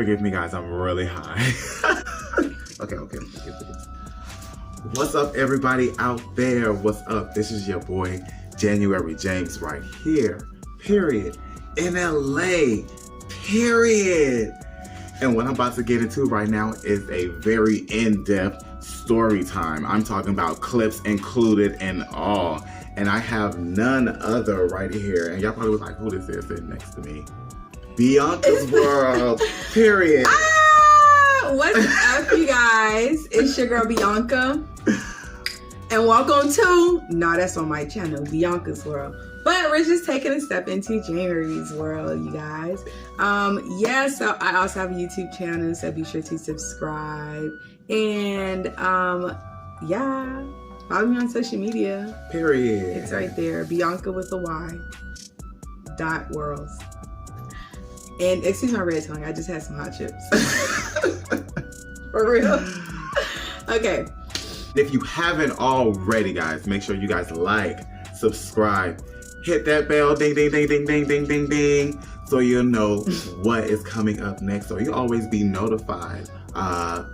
Forgive me, guys. I'm really high. Okay. What's up, everybody out there? What's up? This is your boy, January James, right here. Period. In LA. Period. And what I'm about to get into right now is a very in-depth story time. I'm talking about clips included and all. And I have none other right here. And y'all probably was like, who this is sitting next to me? Byanca's World. Period. What's up, you guys? It's your girl Byanca. And welcome to, that's on my channel, Byanca's World. But we're just taking a step into January's world, you guys. So I also have a YouTube channel, so be sure to subscribe. And follow me on social media. Period. It's right there. Byanca with a Y. .worlds. And excuse my red tongue, I just had some hot chips. For real. Okay. If you haven't already, guys, make sure you guys like, subscribe, hit that bell, ding, ding, ding, ding, ding, ding, ding, ding, so you'll know what is coming up next. So you'll always be notified on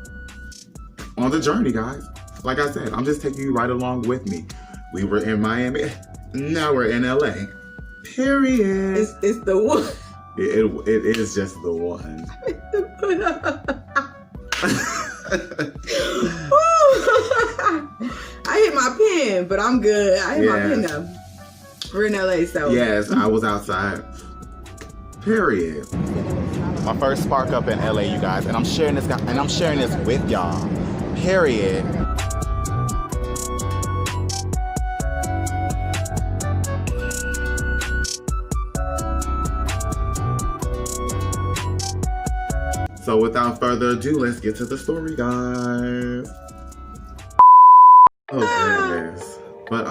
the journey, guys. Like I said, I'm just taking you right along with me. We were in Miami, now we're in LA. Period. It's the one. It is just the one. I hit my pen, but I'm good. I hit my pen though. We're in LA, so. Yes, I was outside. Period. My first spark up in LA, you guys, and I'm sharing this with y'all. Period. So without further ado, let's get to the story, guys. Oh goodness. But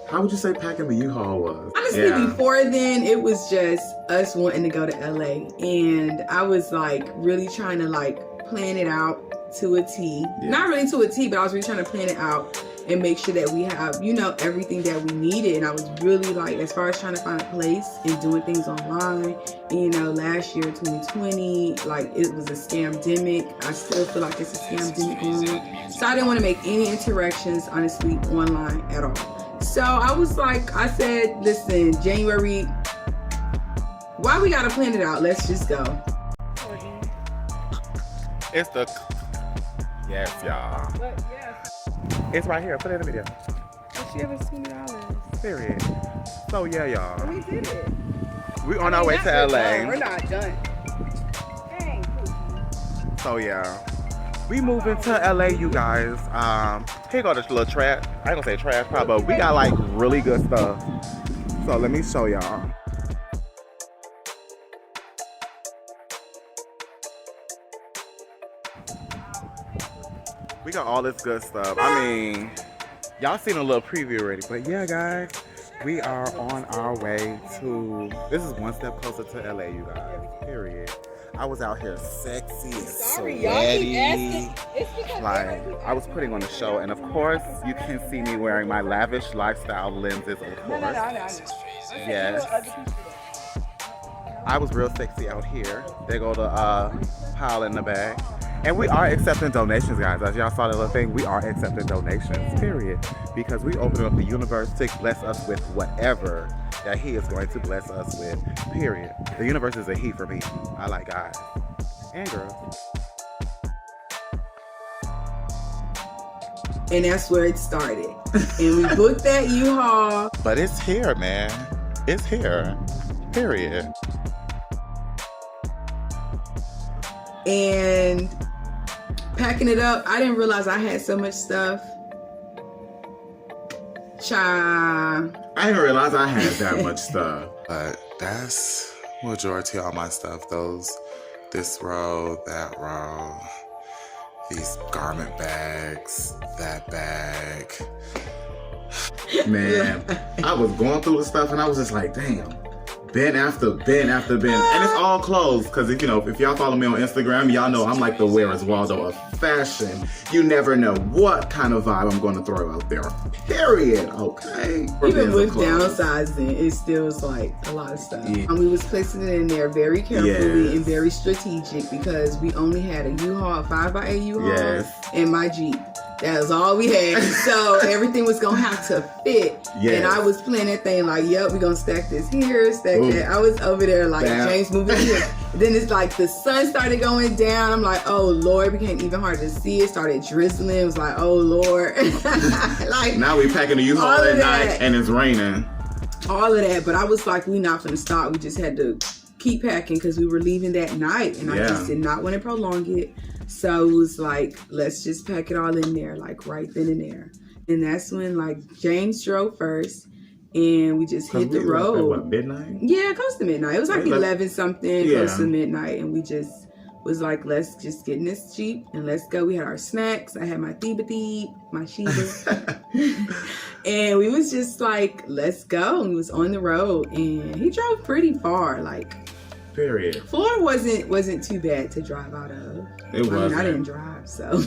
how would you say packing the U-Haul was? Honestly, before then, it was just us wanting to go to LA, and I was like really trying to like plan it out to a T. Yes. Not really to a T, but I was really trying to plan it out and make sure that we have, everything that we needed. And I was really like, as far as trying to find a place and doing things online. And last year, 2020, like it was a scam-demic. I still feel like it's a scam-demic going on. So I didn't want to make any interactions, honestly, online at all. So I was like, I said, listen, January, why we gotta plan it out? Let's just go. It's the, yes, y'all. It's right here. Put it in the video. She gave us $20. Period. So yeah, y'all. We did it. We on our way to LA. We're not done. Dang. So yeah, we moving to LA, you guys. Here go this little trash. I ain't gonna say trash pile, but we got like really good stuff. So let me show y'all. We got all this good stuff. I mean, y'all seen a little preview already, but yeah, guys, we are on our way to, this is one step closer to LA, you guys, period. I was out here sexy and sweaty. Like, I was putting on a show, and of course, you can see me wearing my lavish lifestyle lenses, of course. Yes. I was real sexy out here. There go the pile in the bag. And we are accepting donations, guys. As y'all saw the little thing, we are accepting donations, period. Because we open up the universe to bless us with whatever that he is going to bless us with, period. The universe is a he for me. I like guys and girls. And that's where it started. And we booked that U-Haul. But it's here, man. It's here, period. And packing it up, I didn't realize I had so much stuff. I didn't realize I had that much stuff. But that's majority of all my stuff. This row, that row, these garment bags, that bag. Man, I was going through the stuff and I was just like, damn, bin after bin after bin, and it's all clothes. Because if y'all follow me on Instagram, y'all know I'm like the Where is Waldo of fashion. You never know what kind of vibe I'm going to throw out there. Period. Okay. Even with downsizing, it still was like a lot of stuff. Yeah. We was placing it in there very carefully and very strategic because we only had a U-Haul, 5x8 U-Haul, and my Jeep. That was all we had. So everything was going to have to fit. Yes. And I was playing that thing like, yep, we're going to stack this here, stack that. I was over there like, James, move it here. Then it's like the sun started going down. I'm like, oh, Lord, it became even harder to see. It started drizzling. It was like, oh, Lord. Like, now we packing the U-Haul at night and it's raining. All of that. But I was like, we not going to stop. We just had to keep packing because we were leaving that night. And I just did not want to prolong it. So it was like, let's just pack it all in there, like right then and there. And that's when like James drove first and we just hit the road. Like, what, midnight? Yeah, close to midnight. It was like 11 something, close to midnight. And we just was like, let's just get in this Jeep and let's go. We had our snacks. I had my Thiba, my Sheba. And we was just like, let's go. And we was on the road and he drove pretty far, like. Period. Florida wasn't too bad to drive out of. It wasn't. I didn't drive, so.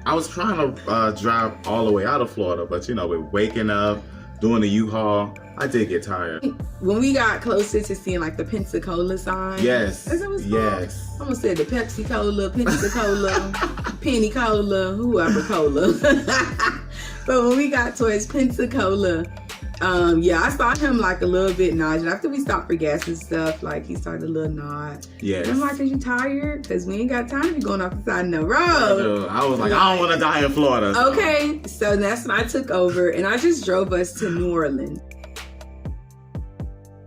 I was trying to drive all the way out of Florida, but with waking up, doing the U-Haul, I did get tired. When we got closer to seeing like the Pensacola sign. Yes. That's what it was called? Yes. I almost said the Pepsi Cola, Pensacola, Penny Cola, whoever Cola. But when we got towards Pensacola, I saw him like a little bit nodding. After we stopped for gas and stuff, like he started a little nod. Yes. And I'm like, are you tired? Because we ain't got time to be going off the side of the road. I was like, I don't want to die in Florida. So. Okay, so that's when I took over and I just drove us to New Orleans.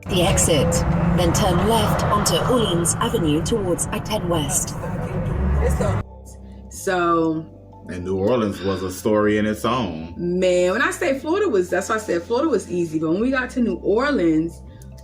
The exit, then turn left onto Orleans Avenue towards I-10 West. So... And New Orleans was a story in its own. Man, when I say that's why I said Florida was easy. But when we got to New Orleans,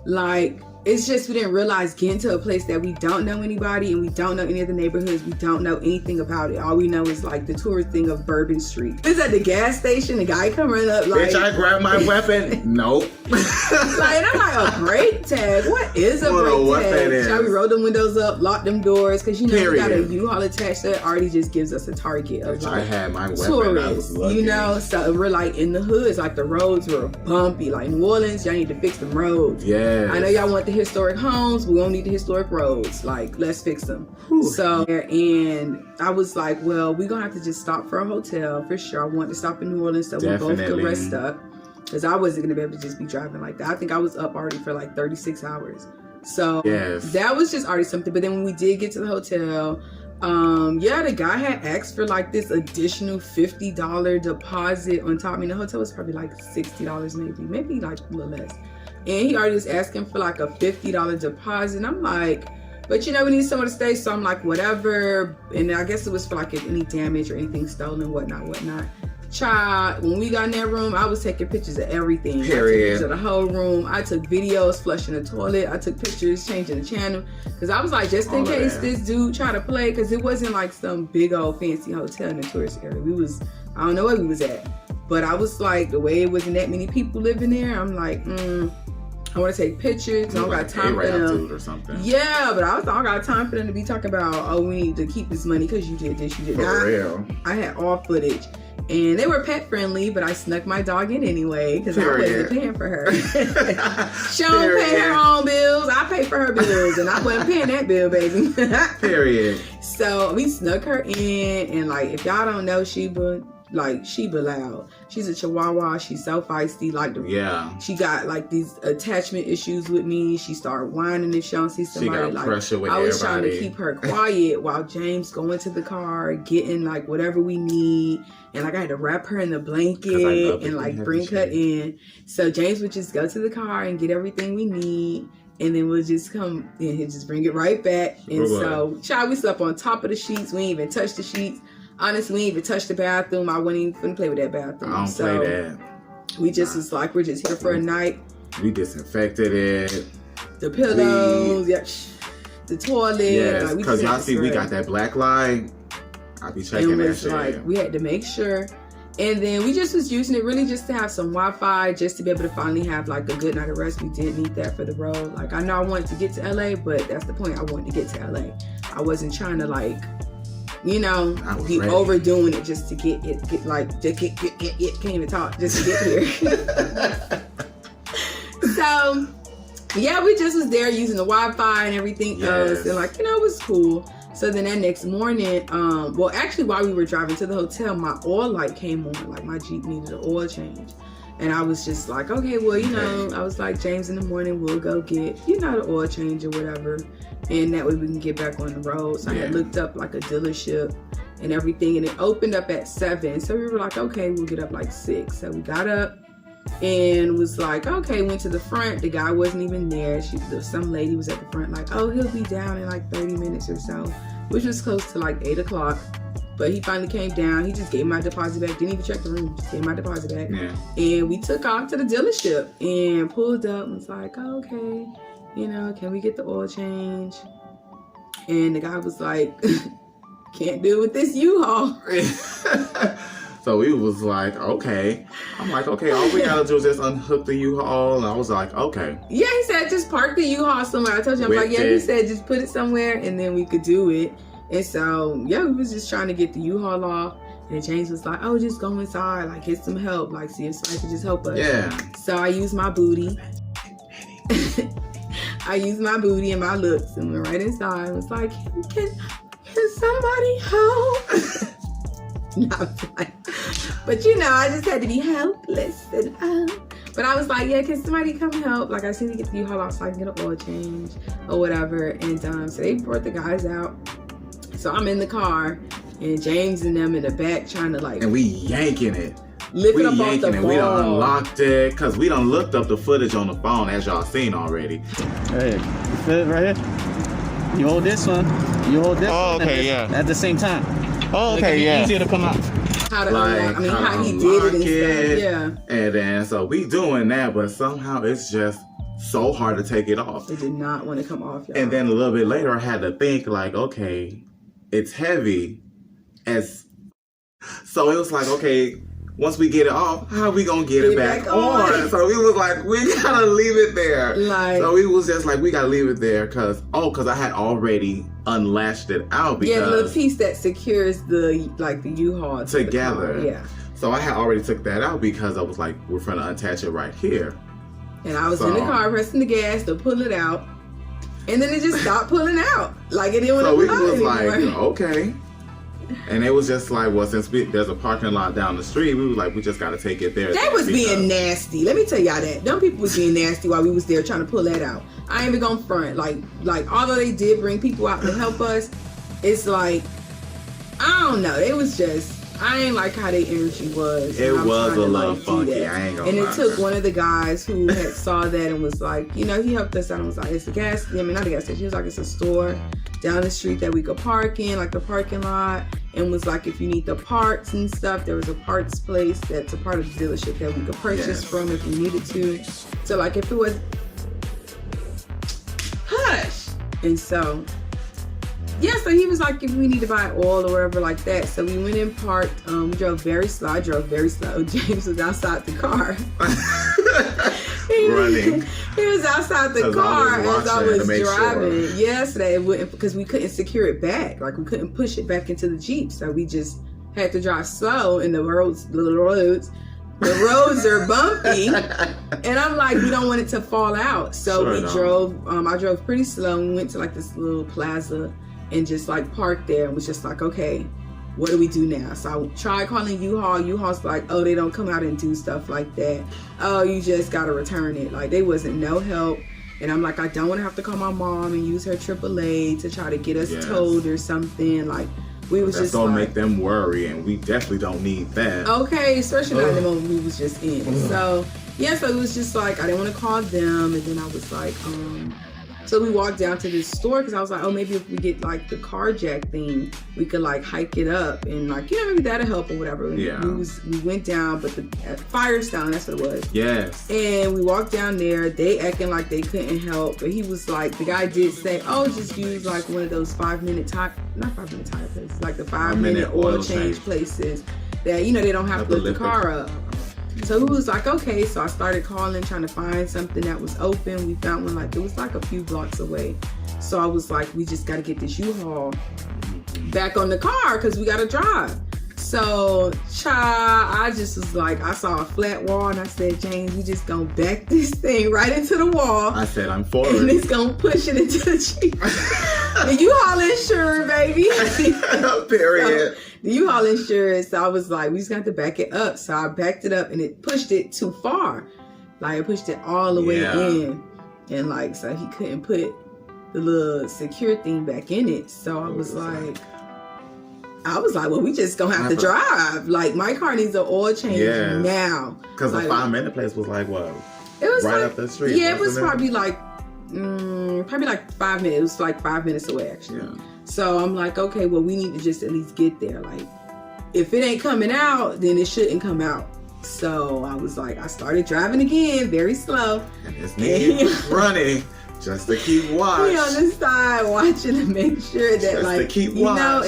like, it's just we didn't realize getting to a place that we don't know anybody and we don't know any of the neighborhoods. We don't know anything about it. All we know is like the tourist thing of Bourbon Street. It's at the gas station. The guy come running up like, bitch, I grabbed my weapon. Nope. Like, and I'm like, a brake tag? What is a brake tag? Shall we roll them windows up, lock them doors? Because we got a U-Haul attached that already just gives us a target of like, I had my weapon. Tourists, so we're like in the hoods, like the roads were bumpy. Like New Orleans, y'all need to fix them roads. Yeah. I know y'all want the historic homes, we don't need the historic roads. Like, let's fix them. Whew. So, and I was like, well, we're gonna have to just stop for a hotel for sure. I want to stop in New Orleans so we both could rest up. Because I wasn't gonna be able to just be driving like that. I think I was up already for like 36 hours. So that was just already something. But then when we did get to the hotel, the guy had asked for like this additional $50 deposit on top. I mean, the hotel was probably like $60 maybe like a little less. And he already was asking for like a $50 deposit. And I'm like, but we need somewhere to stay. So I'm like, whatever. And I guess it was for like any damage or anything stolen, whatnot. Child, when we got in that room, I was taking pictures of everything. Period. I took pictures of the whole room. I took videos flushing the toilet. I took pictures changing the channel. Because I was like, just in case this dude try to play. Because it wasn't like some big old fancy hotel in the tourist area. I don't know where we was at. But I was like, the way it wasn't that many people living there, I'm like, I want to take pictures. I don't got time for them. Or something. Yeah, but I don't got time for them to be talking about, oh, we need to keep this money because you did this, you did that. For real. I had all footage. And they were pet friendly, but I snuck my dog in anyway because I wasn't paying for her. She don't pay her own bills. I pay for her bills, and I wasn't paying that bill, baby. Period. So we snuck her in, and like, if y'all don't know Sheba, like Sheba Loud, she's a Chihuahua. She's so feisty. Like, she got like these attachment issues with me. She started whining if she don't see somebody. She got like, pressure with I was everybody. trying to keep her quiet while James going to the car, getting like whatever we need. And like I had to wrap her in the blanket and like bring her in. So James would just go to the car and get everything we need. And then we'll just come and he'll just bring it right back. And so, child, we slept on top of the sheets. We ain't even touched the sheets. Honestly, we ain't even touched the bathroom. I wouldn't even play with that bathroom. I don't play that. We just was like, we're just here for a night. We disinfected it. The pillows, the toilet. Yes, because y'all see we got that black light. I be checking that shit. Like, we had to make sure And then we just was using it really just to have some Wi-Fi, just to be able to finally have like a good night of rest. We did need that for the road. Like, I know I wanted to get to LA, but that's the point. I wanted to get to LA. I wasn't trying to like, you know, be ready. Overdoing it just to get can't even talk, just to get here. So yeah, we just was there using the Wi-Fi and everything else, and like, you know, it was cool. So then that next morning, well, actually, while we were driving to the hotel, my oil light came on. Like, my Jeep needed an oil change. And I was just like, okay, well, you know, I was like, James, in the morning, we'll go get, you know, the oil change or whatever. And that way we can get back on the road. So I had looked up like a dealership and everything. And it opened up at 7. So we were like, okay, we'll get up like 6. So we got up and was like, okay, went to the front. The guy wasn't even there. Some lady was at the front like, oh, he'll be down in like 30 minutes or so, which was close to like 8 o'clock. But he finally came down. He just gave my deposit back. Didn't even check the room. Just gave my deposit back. Yeah. And we took off to the dealership and pulled up and was like, oh, okay, you know, can we get the oil change? And the guy was like, can't do it with this U-Haul. So we was like, okay. I'm like, okay, all we gotta do is just unhook the U-Haul. And I was like, okay. Yeah, he said just park the U-Haul somewhere. I told you, I'm like, yeah, he said just put it somewhere and then we could do it. And so, yeah, we was just trying to get the U-Haul off. And James was like, oh, just go inside, like, get some help. Like, see if somebody could just help us. Yeah. So I used my booty. I used my booty and my looks and went right inside. I was like, can somebody help? But you know, I just had to be helpless. And, but I was like, yeah, can somebody come help? Like, I seem to get the U-Haul off so I can get an oil change or whatever. And so they brought the guys out. So I'm in the car and James and them in the back trying to like, and we yanking it. Lifting up off the ball. We done unlocked it because we done looked up the footage on the phone, as y'all seen already. Right here. You feel it right here? You hold this one. You hold this one. Okay, at the same time. Oh, okay, yeah. Easier to come out. How to unlock, I mean, how he did it and stuff. Yeah. And then, so we doing that, but somehow it's just so hard to take it off. It did not want to come off, y'all. And then a little bit later, I had to think like, okay, it's heavy. So it was like, okay, once we get it off, how are we gonna get it back on? So we was like, we gotta leave it there. So we was just like, we gotta leave it there because I had already unlatched it out because the little piece that secures the U-Haul together. Yeah. So I had already took that out because I was like, we're gonna attach it right here. And I was in the car pressing the gas to pull it out, and then it just stopped pulling out. Like it didn't want to pull out anymore. So we was like, okay. And it was just like, well, since there's a parking lot down the street, we was like, we just got to take it there. They was being nasty. Let me tell y'all that. Them people was being nasty while we was there trying to pull that out. I ain't even gonna front. Like although they did bring people out to help us, it's like, I don't know. It was just, I ain't like how their energy was. It was a little funky. I ain't gonna And it took one of the guys who had saw that and was like, you know, he helped us out and was like, it's a gas, I mean, not a gas station. He was like, it's a store down the street that we could park in, like the parking lot. And was like, if you need the parts and stuff, there was a parts place that's a part of the dealership that we could purchase from if we needed to. So like if it was, hush. And so, yeah, so he was like, if we need to buy oil or whatever like that. So we went and parked. We drove very slow. I drove very slow. James was outside the car. Running. He was outside the car as I was driving. Sure. Yesterday, because we couldn't secure it back. Like we couldn't push it back into the Jeep. So we just had to drive slow, and the roads are bumpy. And I'm like, we don't want it to fall out. So we drove, I drove pretty slow, and we went to like this little plaza and just like parked there and was just like, okay, what do we do now? So I tried calling U-Haul. U-Haul's like, oh, they don't come out and do stuff like that. Oh, you just gotta return it. Like, they wasn't no help. And I'm like, I don't want to have to call my mom and use her AAA to try to get us towed or something. Like, we was just don't make them worry, and we definitely don't need that. Okay, especially not in the moment we was just in. So yeah, so it was just like I didn't want to call them, and then I was like, so we walked down to this store because I was like, oh, maybe if we get like the car jack thing, we could like hike it up and like, you know, maybe that'll help or whatever. Yeah. We went down, but at Firestone, that's what it was. Yes. And we walked down there. They acting like they couldn't help, but he was like, the guy did say, oh, just use like one of those 5-minute tire, not 5-minute tire places, like the 5-minute oil change places. that, you know, they don't have to lift the car up. So he was like, okay. So I started calling, trying to find something that was open. We found one, like, it was like a few blocks away. So I was like, we just got to get this U-Haul back on the car because we got to drive. So, I just was like, I saw a flat wall and I said, James, we just gonna back this thing right into the wall. I said, I'm forward. And it's gonna push it into the Jeep. The U-Haul insured, baby. Period. So, the U-Haul insured. So I was like, we just got to back it up. So I backed it up and it pushed it too far. Like, it pushed it all the way in. And like, so he couldn't put the little secure thing back in it. So I was like, well, we just gonna have to drive. Like, my car needs an oil change now. Because like, the 5-minute place was like, what? It was right like, up the street. Yeah, it was probably like 5 minutes. It was like 5 minutes away, actually. Yeah. So I'm like, okay, well, we need to just at least get there. Like, if it ain't coming out, then it shouldn't come out. So I was like, I started driving again, very slow. And his knee was running just to keep watch. We on the side watching to make sure that, just like, to keep you watch. know,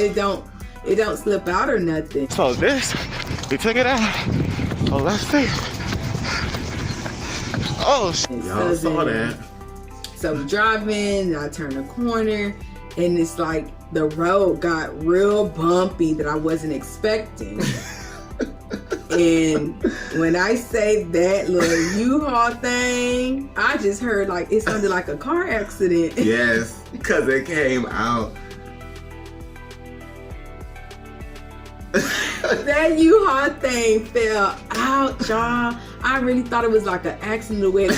it don't slip out or nothing. So this, we took it out. Oh, let's see. Oh, y'all saw that. So we're driving, and I turn a corner, and it's like the road got real bumpy that I wasn't expecting. And when I say that little U-Haul thing, I just heard like it sounded like a car accident. Yes, because it came out. That U-Haul thing fell out, y'all. I really thought it was like an accident away.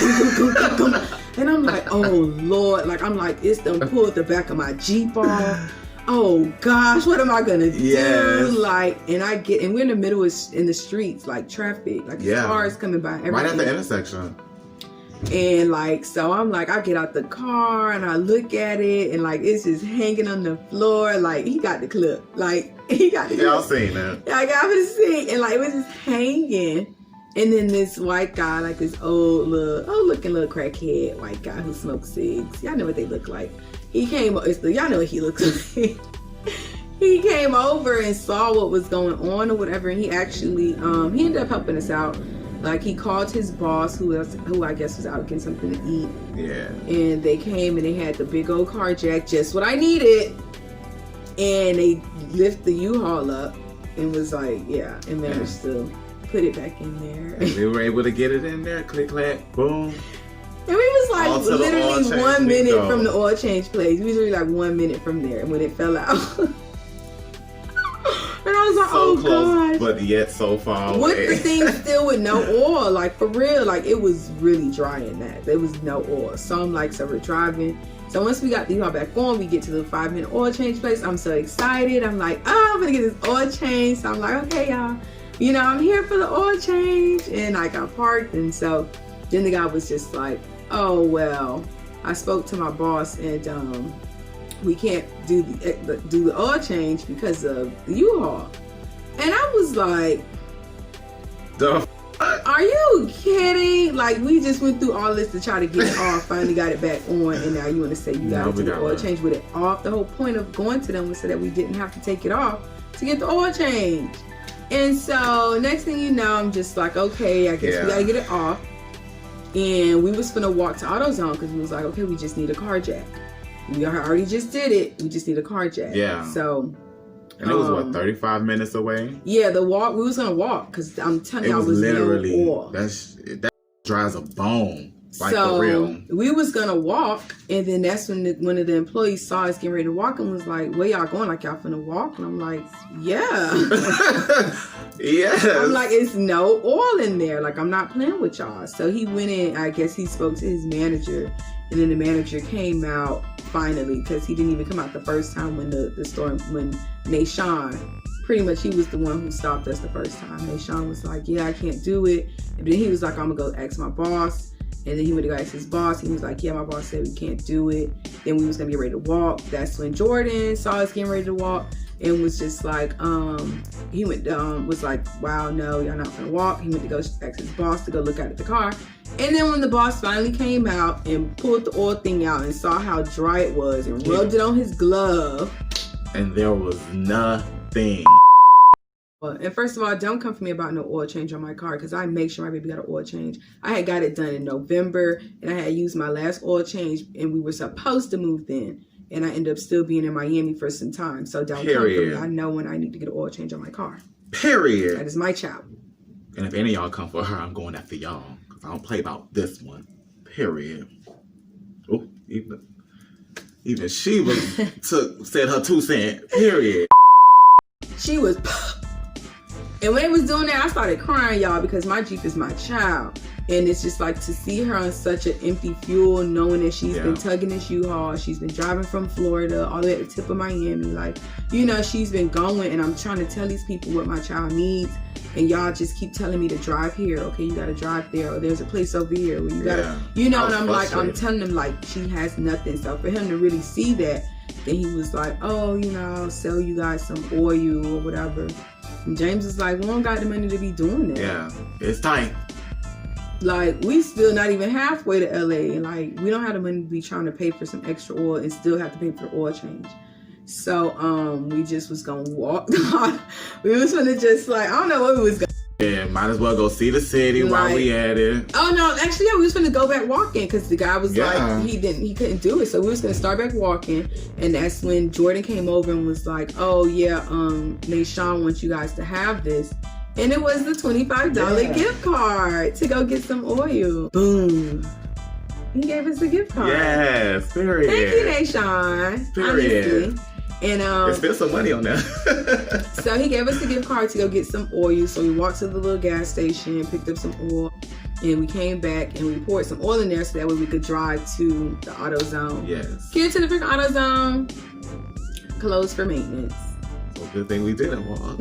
And I'm like, oh Lord. Like, I'm like, it's done pulled the back of my Jeep off. Oh gosh, what am I gonna do? Like, and we're in the middle of in the streets, like traffic, like cars coming by. Everything. Right at the intersection. And like, so I'm like, I get out the car and I look at it, and like, it's just hanging on the floor. Like, he got the clip. Like, he got the clip. Y'all seen that? I got to see, and like, it was just hanging. And then this white guy, like this old looking little crackhead white guy who smokes cigs. Y'all know what they look like. He came, y'all know what he looks like. He came over and saw what was going on or whatever, and he actually, he ended up helping us out. Like, he called his boss, who I guess was out getting something to eat. Yeah. And they came and they had the big old car jack, just what I needed. And they lift the U-Haul up and was like, and managed to put it back in there. And we were able to get it in there, click, clack, boom. And we was like literally 1 minute from the oil change place. We was really like 1 minute from there when it fell out. And I was like, so close, but yet so far away. With the thing still with no oil, like for real, like it was really dry in that. There was no oil. So I'm like, so we're driving. So once we got the U-Haul back on, we get to the 5-minute oil change place. I'm so excited. I'm like, oh, I'm gonna get this oil change. So I'm like, okay, y'all, you know, I'm here for the oil change. And I got parked. And so then the guy was just like, oh, well, I spoke to my boss and we can't do the oil change because of the U-Haul. And I was like, are you kidding? Like, we just went through all this to try to get it off, finally got it back on, and now you want to say you got to do the oil change with it off? The whole point of going to them was so that we didn't have to take it off to get the oil change. And so next thing you know, I'm just like, okay, I guess we got to get it off. And we was finna walk to AutoZone because we was like, okay, we just need a car jack. We already just did it. We just need a car jack. Yeah. So. And it was what, 35 minutes away? Yeah, the walk. We was gonna walk because I'm telling you, I was literally no that dries a bone. Like, so for real. We was gonna walk, and then that's when one of the employees saw us getting ready to walk and was like, "Where y'all going? Like, y'all finna walk?" And I'm like, "Yeah." Yes. I'm like, "It's no oil in there. Like, I'm not playing with y'all." So he went in. I guess he spoke to his manager, and then the manager came out finally because he didn't even come out the first time when the storm when Nashawn. Pretty much, he was the one who stopped us the first time. Nashawn was like, "Yeah, I can't do it," and then he was like, "I'm gonna go ask my boss." And then he went to go ask his boss. He was like, yeah, my boss said we can't do it. Then we was going to get ready to walk. That's when Jordan saw us getting ready to walk and was just like, he went, was like, wow, no, y'all not going to walk. He went to go ask his boss to go look at the car. And then when the boss finally came out and pulled the oil thing out and saw how dry it was and rubbed it on his glove. And there was nothing. And first of all, don't come for me about no oil change on my car because I make sure my baby got an oil change. I had got it done in November and I had used my last oil change and we were supposed to move then. And I ended up still being in Miami for some time. So don't come for me. I know when I need to get an oil change on my car. Period. That is my child. And if any of y'all come for her, I'm going after y'all because I don't play about this one. Period. Oh, even she said her 2 cents. Period. She was, and when they was doing that, I started crying, y'all, because my Jeep is my child. And it's just like to see her on such an empty fuel, knowing that she's been tugging this U-Haul. She's been driving from Florida all the way at the tip of Miami. Like, you know, she's been going and I'm trying to tell these people what my child needs. And y'all just keep telling me to drive here. Okay, you got to drive there. Or there's a place over here where you got to, you know, and I'm like, I'm telling them like she has nothing. So for him to really see that, then he was like, oh, you know, I'll sell you guys some oil or whatever. And James is like, we don't got the money to be doing that. Yeah, it's tight. Like, we still not even halfway to LA. Like, we don't have the money to be trying to pay for some extra oil and still have to pay for the oil change. So, we just was gonna walk. We was gonna just like, I don't know what we was gonna. Yeah, might as well go see the city while we at it. Oh no, actually, yeah, we was gonna go back walking because the guy was like, he couldn't do it. So we was gonna start back walking, and that's when Jordan came over and was like, oh yeah, Nashawn wants you guys to have this. And it was the $25 gift card to go get some oil. Boom. He gave us a gift card. Yes, period. Thank you, Nashawn. Period. Honestly. And spent some money on that. So he gave us a gift card to go get some oil. So we walked to the little gas station, picked up some oil, and we came back and we poured some oil in there so that way we could drive to the AutoZone. Yes. Get to the freaking AutoZone. Closed for maintenance. Well, good thing we didn't walk.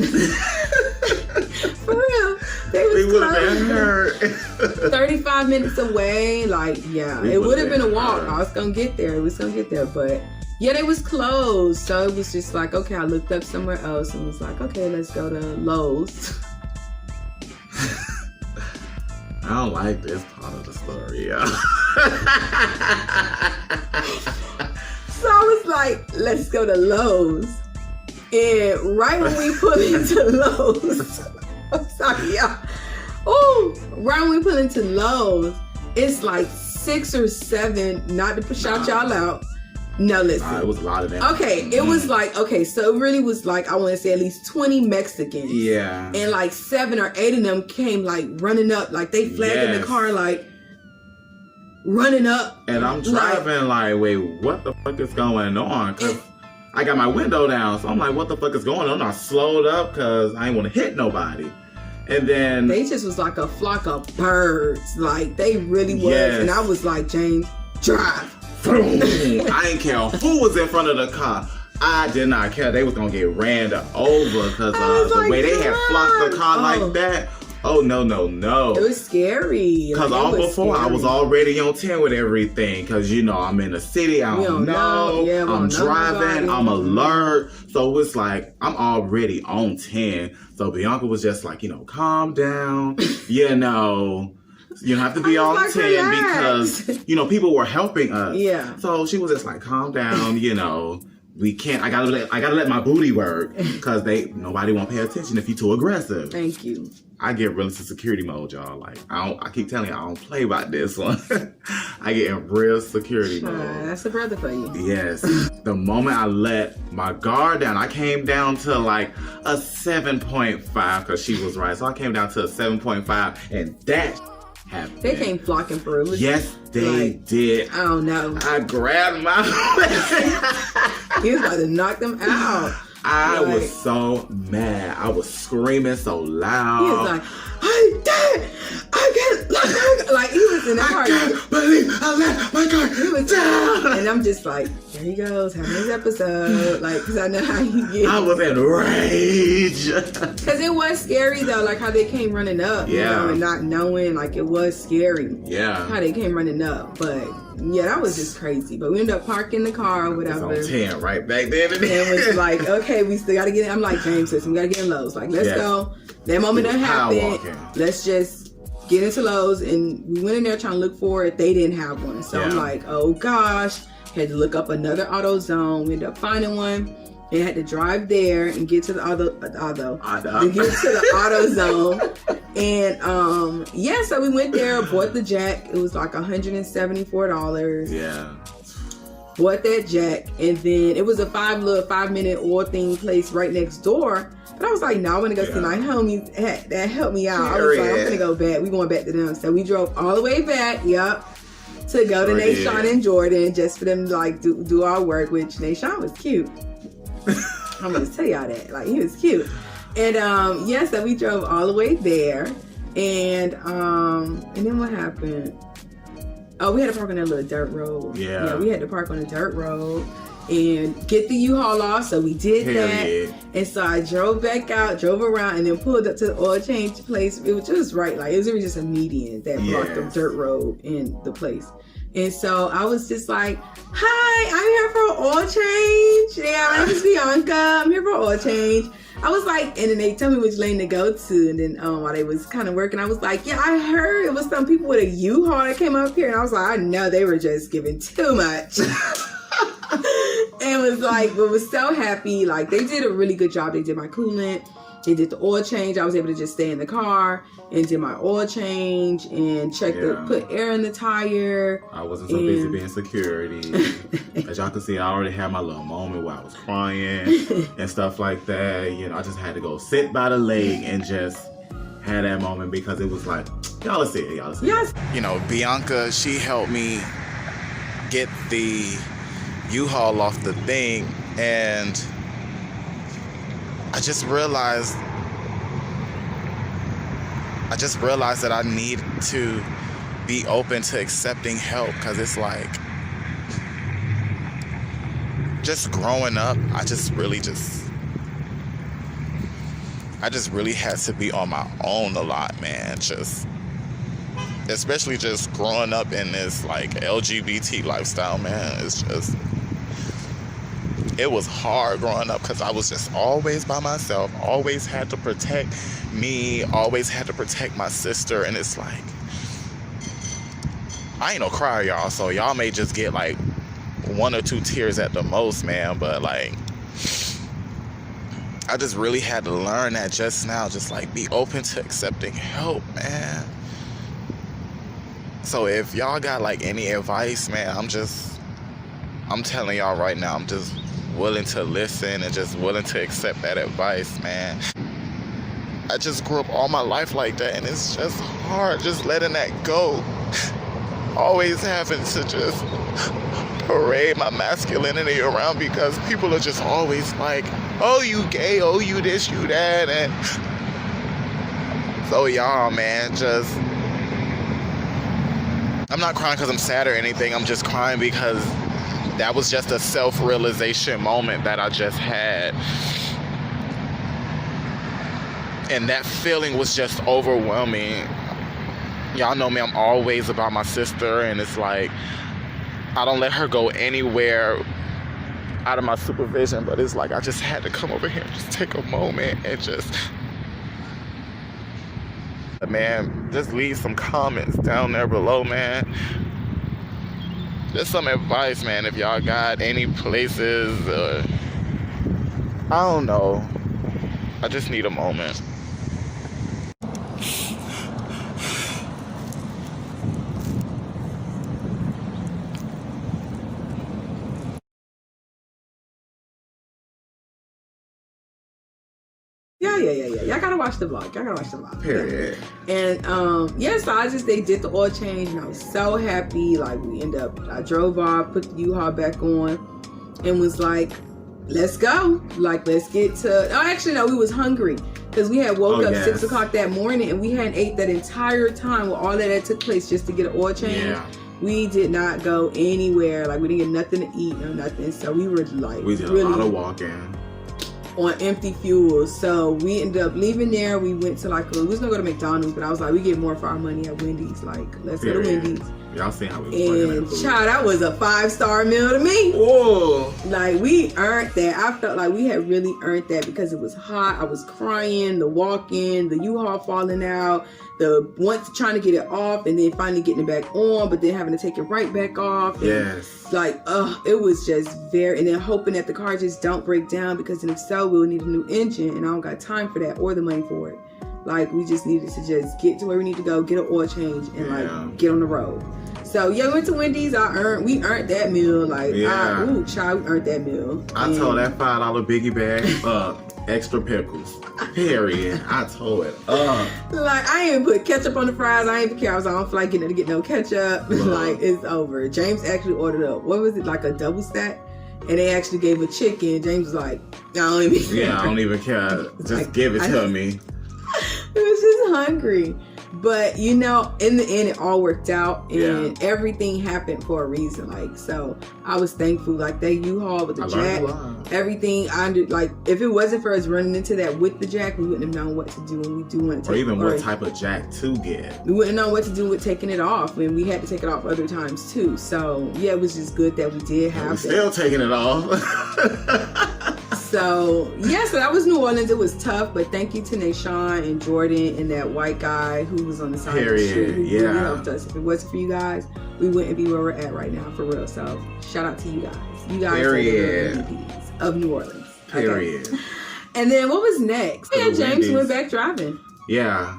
For real. They would have been hurt. 35 minutes away. Like, yeah. It would have been a walk. I was going to get there. It was going to get there. But, yeah, they was closed. So it was just like, okay, I looked up somewhere else and was like, okay, let's go to Lowe's. I don't like this part of the story, y'all. So I was like, let's go to Lowe's. And right when we pull into Lowe's, I'm sorry, y'all. Oh, right when we pull into Lowe's, it's like 6 or 7, not to shout y'all out. No, listen. It was a lot of them. Okay, it was like, okay, so it really was like, I want to say at least 20 Mexicans. Yeah. And like 7 or 8 of them came like running up, like they flagged in the car, like running up. And I'm driving like, wait, what the fuck is going on? Because I got my window down, so I'm like, what the fuck is going on? I slowed up because I didn't want to hit nobody. And then they just was like a flock of birds. Like, they really was. Yes. And I was like, James, drive. I didn't care who was in front of the car. I did not care. They was going to get ran over because the way they had flocked the car like that. Oh, no. It was scary. Because all before, I was already on 10 with everything. Because, you know, I'm in the city. I don't know. Yeah, I'm driving. I'm alert. So it's like, I'm already on 10. So Byanca was just like, you know, calm down. You know, you don't have to be all 10 because, you know, people were helping us. Yeah. So she was just like, calm down, you know. We can't. I gotta let my booty work because nobody won't pay attention if you're too aggressive. Thank you. I get real into security mode, y'all. Like I keep telling you, I don't play about this one. I get in real security mode. That's a brother for you. Yes. The moment I let my guard down, I came down to like a 7.5 because she was right. So I came down to a 7.5, and that happened. They came flocking for it. Yes, they did. I don't know. I grabbed my. He was about to knock them out. I was so mad. I was screaming so loud. He was like, I can't, like he was in the car. I can't believe I let my car down. And I'm just like, there he goes, having his episode. Like, because I know how he gets. I was in rage. Because it was scary though, like how they came running up, you know, and not knowing, like it was scary. Yeah. How they came running up, but yeah, that was just crazy. But we ended up parking the car or whatever. It was on 10 right back then. And it was like, okay, we still got to get in. I'm like, James, listen, we got to get in Lowe's. Like, let's go. That moment that happened, let's just get into Lowe's. And we went in there trying to look for it. They didn't have one. So I'm like, oh gosh. Had to look up another AutoZone. We ended up finding one. and had to drive there and get to the auto zone. And so we went there, bought the jack. It was like $174. Yeah. Bought that jack, and then it was a 5-minute oil thing place right next door. But I was like, no, I want to go see my homies that helped me out. I was like, I'm gonna go back. We going back to them. So we drove all the way back. Yep. To go to Nayshawn and Jordan, just for them to like do our work, which Nayshawn was cute. I'm gonna tell y'all that. Like, he was cute. And so we drove all the way there. And then what happened? Oh, we had to park on that little dirt road. Yeah, we had to park on a dirt road and get the U-Haul off. So we did that. And so I drove back out, drove around, and then pulled up to the oil change place. It was just right, like it was just a median that blocked the dirt road in the place. And so I was just like, hi, I'm here for an oil change. Yeah, my name is Byanca. I'm here for an oil change. I was like, and then they told me which lane to go to. And then while they was kind of working, I was like, yeah, I heard it was some people with a U-Haul that came up here. And I was like, I know they were just giving too much. And was like, but was so happy. Like, they did a really good job. They did my coolant. They did the oil change. I was able to just stay in the car and did my oil change and put air in the tire. I wasn't so busy being security. As y'all can see, I already had my little moment where I was crying and stuff like that. You know, I just had to go sit by the lake and just had that moment because it was like, y'all see it, y'all see it. You know, Byanca, she helped me get the U-Haul off the thing, and I just realized that I need to be open to accepting help, because it's like, just growing up, I just really had to be on my own a lot, man. Especially just growing up in this like LGBT lifestyle, man. It was hard growing up because I was just always by myself, always had to protect me, always had to protect my sister. And it's like, I ain't no crier, y'all, so y'all may just get like 1 or 2 tears at the most, man. But like, I just really had to learn that just now, just like be open to accepting help, man. So if y'all got like any advice, man, I'm telling y'all right now, I'm just willing to listen and just willing to accept that advice, man. I just grew up all my life like that, and it's just hard just letting that go. Always having to just parade my masculinity around because people are just always like, oh, you gay, oh, you this, you that. And so y'all, man, I'm not crying because I'm sad or anything. I'm just crying because that was just a self-realization moment that I just had. And that feeling was just overwhelming. Y'all know me, I'm always about my sister, and it's like, I don't let her go anywhere out of my supervision, but it's like, I just had to come over here and just take a moment and just, man, just leave some comments down there below, man. Just some advice, man, if y'all got any places, I don't know. I just need a moment. Yeah. Y'all gotta watch the vlog. Period. And so they did the oil change, and I was so happy. Like, I drove off, put the U-Haul back on, and was like, let's go. Like, let's get to. Oh, actually, no, we was hungry because we had woke up 6 o'clock that morning, and we hadn't ate that entire time with all that took place just to get an oil change. Yeah. We did not go anywhere. Like, we didn't get nothing to eat or nothing. So we were like, we did really a lot of walking on empty fuel. So we ended up leaving there. We went to we was gonna go to McDonald's, but I was like, we get more for our money at Wendy's. Like, let's go to Wendy's. Y'all see how we was working And that food. child, that was a 5-star meal to me. Whoa. Like, we earned that. I felt like we had really earned that because it was hot. I was crying, the walk-in, the U-Haul falling out, the once trying to get it off and then finally getting it back on, but then having to take it right back off. And Yes. like, it was just very, and then hoping that the car just don't break down, because then if so, we'll need a new engine, and I don't got time for that or the money for it. Like, we just needed to just get to where we need to go, get an oil change, and like get on the road. So yeah, we went to Wendy's. We earned that meal. Like, Yeah. child, we earned that meal. I told that $5 biggie bag extra pickles. Period. I told it. Like, I ain't even put ketchup on the fries. I ain't even care. I was like, I don't feel like getting to get no ketchup. Like, it's over. James actually ordered up, what was it, like a double stack? And they actually gave a chicken. James was like, I don't even care. Yeah, I don't even care. Just Like, give it to me. I was just hungry. But, you know, in the end, it all worked out, and everything happened for a reason. Like, so I was thankful. Like, that U-Haul with the jack, everything. Like, if it wasn't for us running into that with the jack, we wouldn't have known what to do. And we do want to take, or even what type of jack to get. We wouldn't know what to do with taking it off, and we had to take it off other times too. So yeah, it was just good that we did have We're that. still taking it off. So yeah, so that was New Orleans. It was tough, but thank you to Nashawn and Jordan and that white guy who was on the side of the street, who really helped us. If it wasn't for you guys, we wouldn't be where we're at right now, for real. So shout out to you guys. You guys are the real MVPs of New Orleans. Period. Okay. And then what was next? Yeah, James went back driving. Yeah.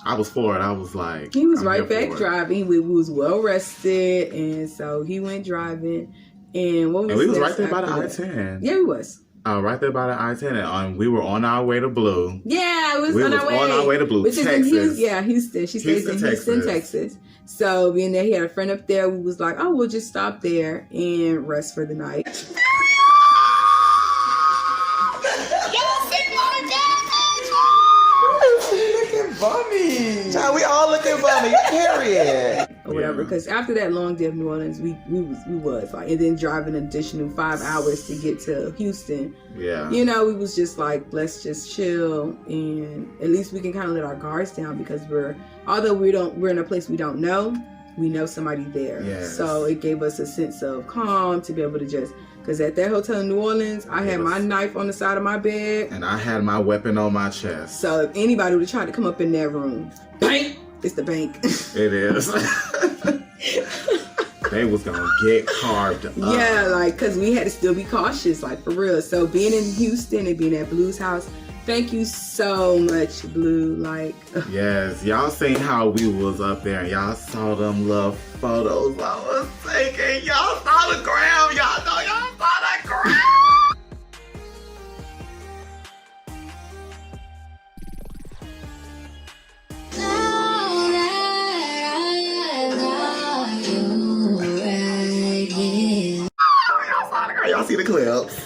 I was for it. I was like, he was right back driving. We was well rested, and so he went driving. And what was and we was next right there by the after that? I-10. Yeah, we was. Right there by the I-10, and we were on our way to Blue. Yeah, we on was on our way to Blue, which Texas. Is in Houston. She stays in Houston, Texas. So being there, he had a friend up there. We was like, oh, we'll just stop there and rest for the night. Bummy. Child, we all looking bummy. Period. Or whatever, because after that long day of New Orleans, we was like, and then driving an additional 5 hours to get to Houston. Yeah. You know, we was just like, let's just chill, and at least we can kind of let our guards down, because although we're in a place we don't know, we know somebody there. Yes. So it gave us a sense of calm to be able to just. Because at that hotel in New Orleans, I had my knife on the side of my bed. And I had my weapon on my chest. So if anybody would have tried to come up in that room, bang, it's the bank. It is. They was going to get carved up. Yeah, like, because we had to still be cautious, like, for real. So being in Houston and being at Blue's house, thank you so much, Blue. Like, yes, y'all seen how we was up there, and y'all saw them little photos I was taking. Y'all saw the gram. Y'all know y'all saw the gram. Y'all see the clips.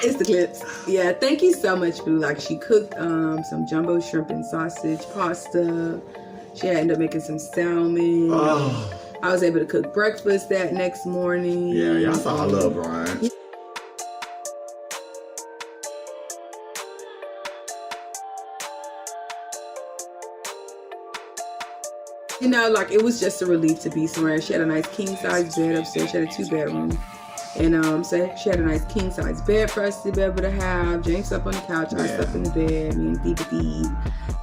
It's the clips. Yeah, thank you so much, Blue. Like, she cooked some jumbo shrimp and sausage pasta. She ended up making some salmon. Oh. I was able to cook breakfast that next morning. Yeah, y'all saw I love Brian. You know, like, it was just a relief to be somewhere. She had a nice king-size bed upstairs. She had a 2-bedroom. And so she had a nice king-size bed for us to be able to have. James slept on the couch. I slept in the bed. Me and Thief.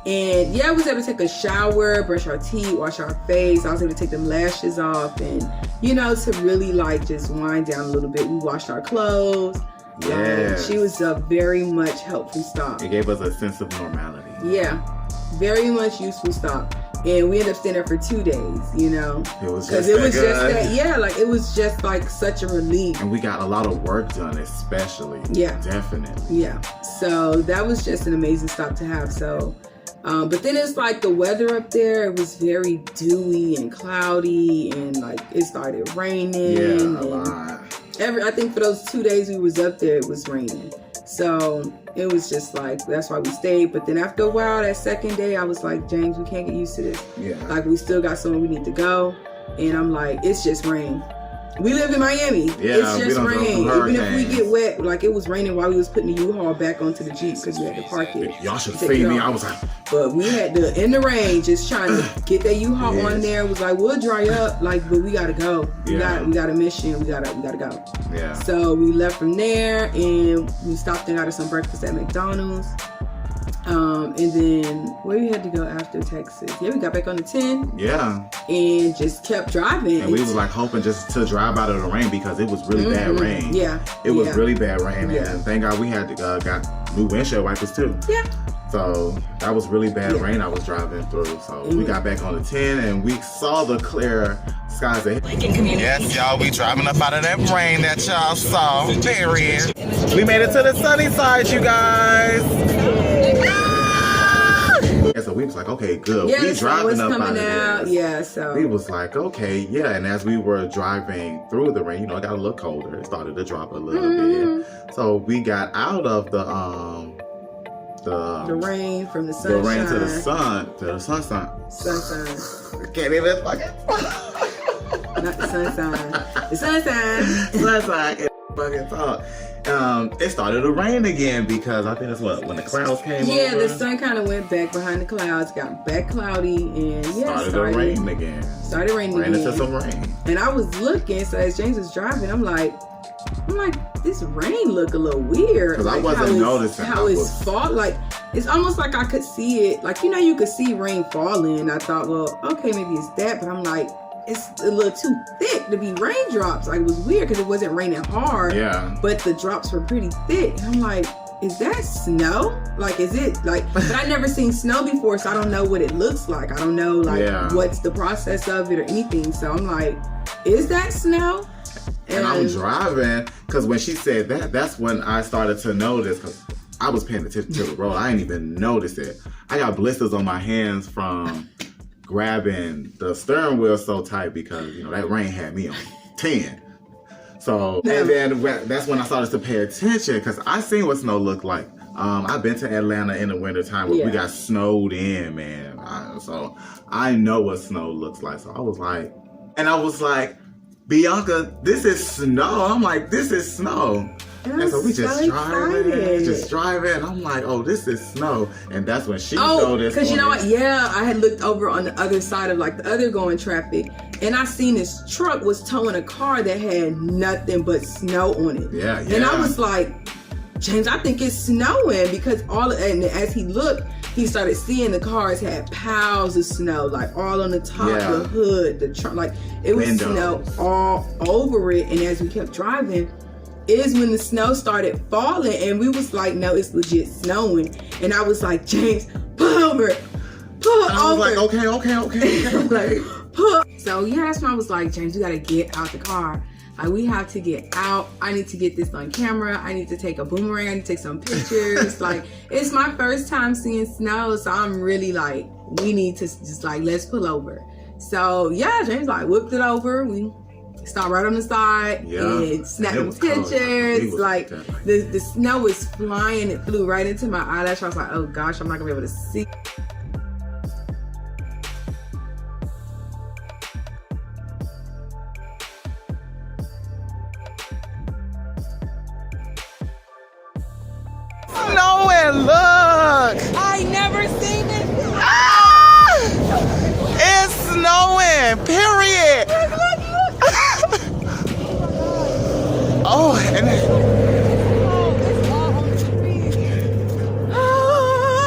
And yeah, I was able to take a shower, brush our teeth, wash our face. I was able to take the lashes off, and, you know, to really, like, just wind down a little bit. We washed our clothes. Yeah. She was a very much helpful stop. It gave us a sense of normality. Yeah. Very much useful stop. And we ended up staying there for 2 days, you know. It was just that. Yeah, like, it was just like such a relief. And we got a lot of work done, especially. Yeah. Definitely. Yeah. So that was just an amazing stop to have. So, but then it's like the weather up there, it was very dewy and cloudy, and like it started raining. Yeah, a lot. I think for those 2 days we was up there, it was raining. So it was just like, that's why we stayed. But then after a while, that second day, I was like, James, we can't get used to this. Yeah. Like, we still got somewhere we need to go. And I'm like, it's just rain. We live in Miami. Yeah, it's we just don't go through rain. Even if we hurricanes. get wet, like it was raining while we was putting the U-Haul back onto the Jeep because we had to park it. Y'all should Take see it me. off. I was like, But we had to, in the rain, just trying to get that U-Haul Yes. on there. It was like, we'll dry up, like, but we gotta go. We got a mission. We gotta go. yeah. So we left from there and we stopped and got us some breakfast at McDonald's. And then where we had to go after Texas? Yeah, we got back on the 10 Yeah. and just kept driving. And we was like hoping just to drive out of the rain because it was really bad rain. Yeah. It was really bad rain. Yeah. And thank God we had to got new windshield wipers too. Yeah. So that was really bad rain I was driving through. So we got back on the 10 and we saw the clear skies ahead. Yes, y'all, we driving up out of that rain that y'all saw. Period. We made it to the sunny side, you guys. And so we was like, okay, good. Yeah, we the sun was driving up out coming of out. this. Yeah, so We was like, okay, yeah. And as we were driving through the rain, you know, it got a little colder. It started to drop a little bit. So we got out of the rain from the sunshine. The rain to the sunshine. Sunshine. Can't even fucking Not the sunshine. The sunshine. sunshine. Can't fucking talk. It started to rain again because I think that's when the clouds came Yeah, over. the sun kind of went back behind the clouds, got back cloudy, and started to rain again. Started raining Ran again. into some rain. And I was looking, so as James was driving, I'm like, this rain look a little weird. Because I wasn't noticing how it's fall. Like, it's almost like I could see it. Like, you know, you could see rain falling. I thought, well, okay, maybe it's that. But I'm like, it's a little too thick to be raindrops. Like, it was weird because it wasn't raining hard. Yeah. But the drops were pretty thick. And I'm like, is that snow? Like, is it like, but I never seen snow before, so I don't know what it looks like. I don't know, like, what's the process of it or anything. So I'm like, is that snow? And I'm driving, because when she said that, that's when I started to notice, because I was paying attention to the road. I didn't even notice it. I got blisters on my hands from grabbing the steering wheel so tight because, you know, that rain had me on 10. So, and then that's when I started to pay attention because I seen what snow looked like. I've been to Atlanta in the wintertime where we got snowed in, man. So I know what snow looks like. So I was like, Byanca, this is snow. I'm like, this is snow. And so we just driving. I'm like, oh, this is snow. And that's when she noticed. Because you know what? Yeah, I had looked over on the other side of like the other going traffic, and I seen this truck was towing a car that had nothing but snow on it. Yeah. And I was like, James, I think it's snowing because and as he looked, he started seeing the cars had piles of snow, like all on the top, the hood, the trunk, like it was snow all over it. And as we kept driving, is when the snow started falling, and we was like, no, it's legit snowing. And I was like, James, pull over. And I was like, okay. Like, so yeah, that's when I was like, James, we gotta get out the car. Like, we have to get out. I need to get this on camera. I need to take a boomerang. I need to take some pictures. Like, it's my first time seeing snow, so I'm really like, we need to just like, let's pull over. So yeah, James like whipped it over. We stopped right on the side and snapped some pictures. Like, the snow was flying. It flew right into my eyelash. I was like, oh gosh, I'm not gonna be able to see. Snow and look! I never seen this. It's snowing, period! Oh, and it's all on the street.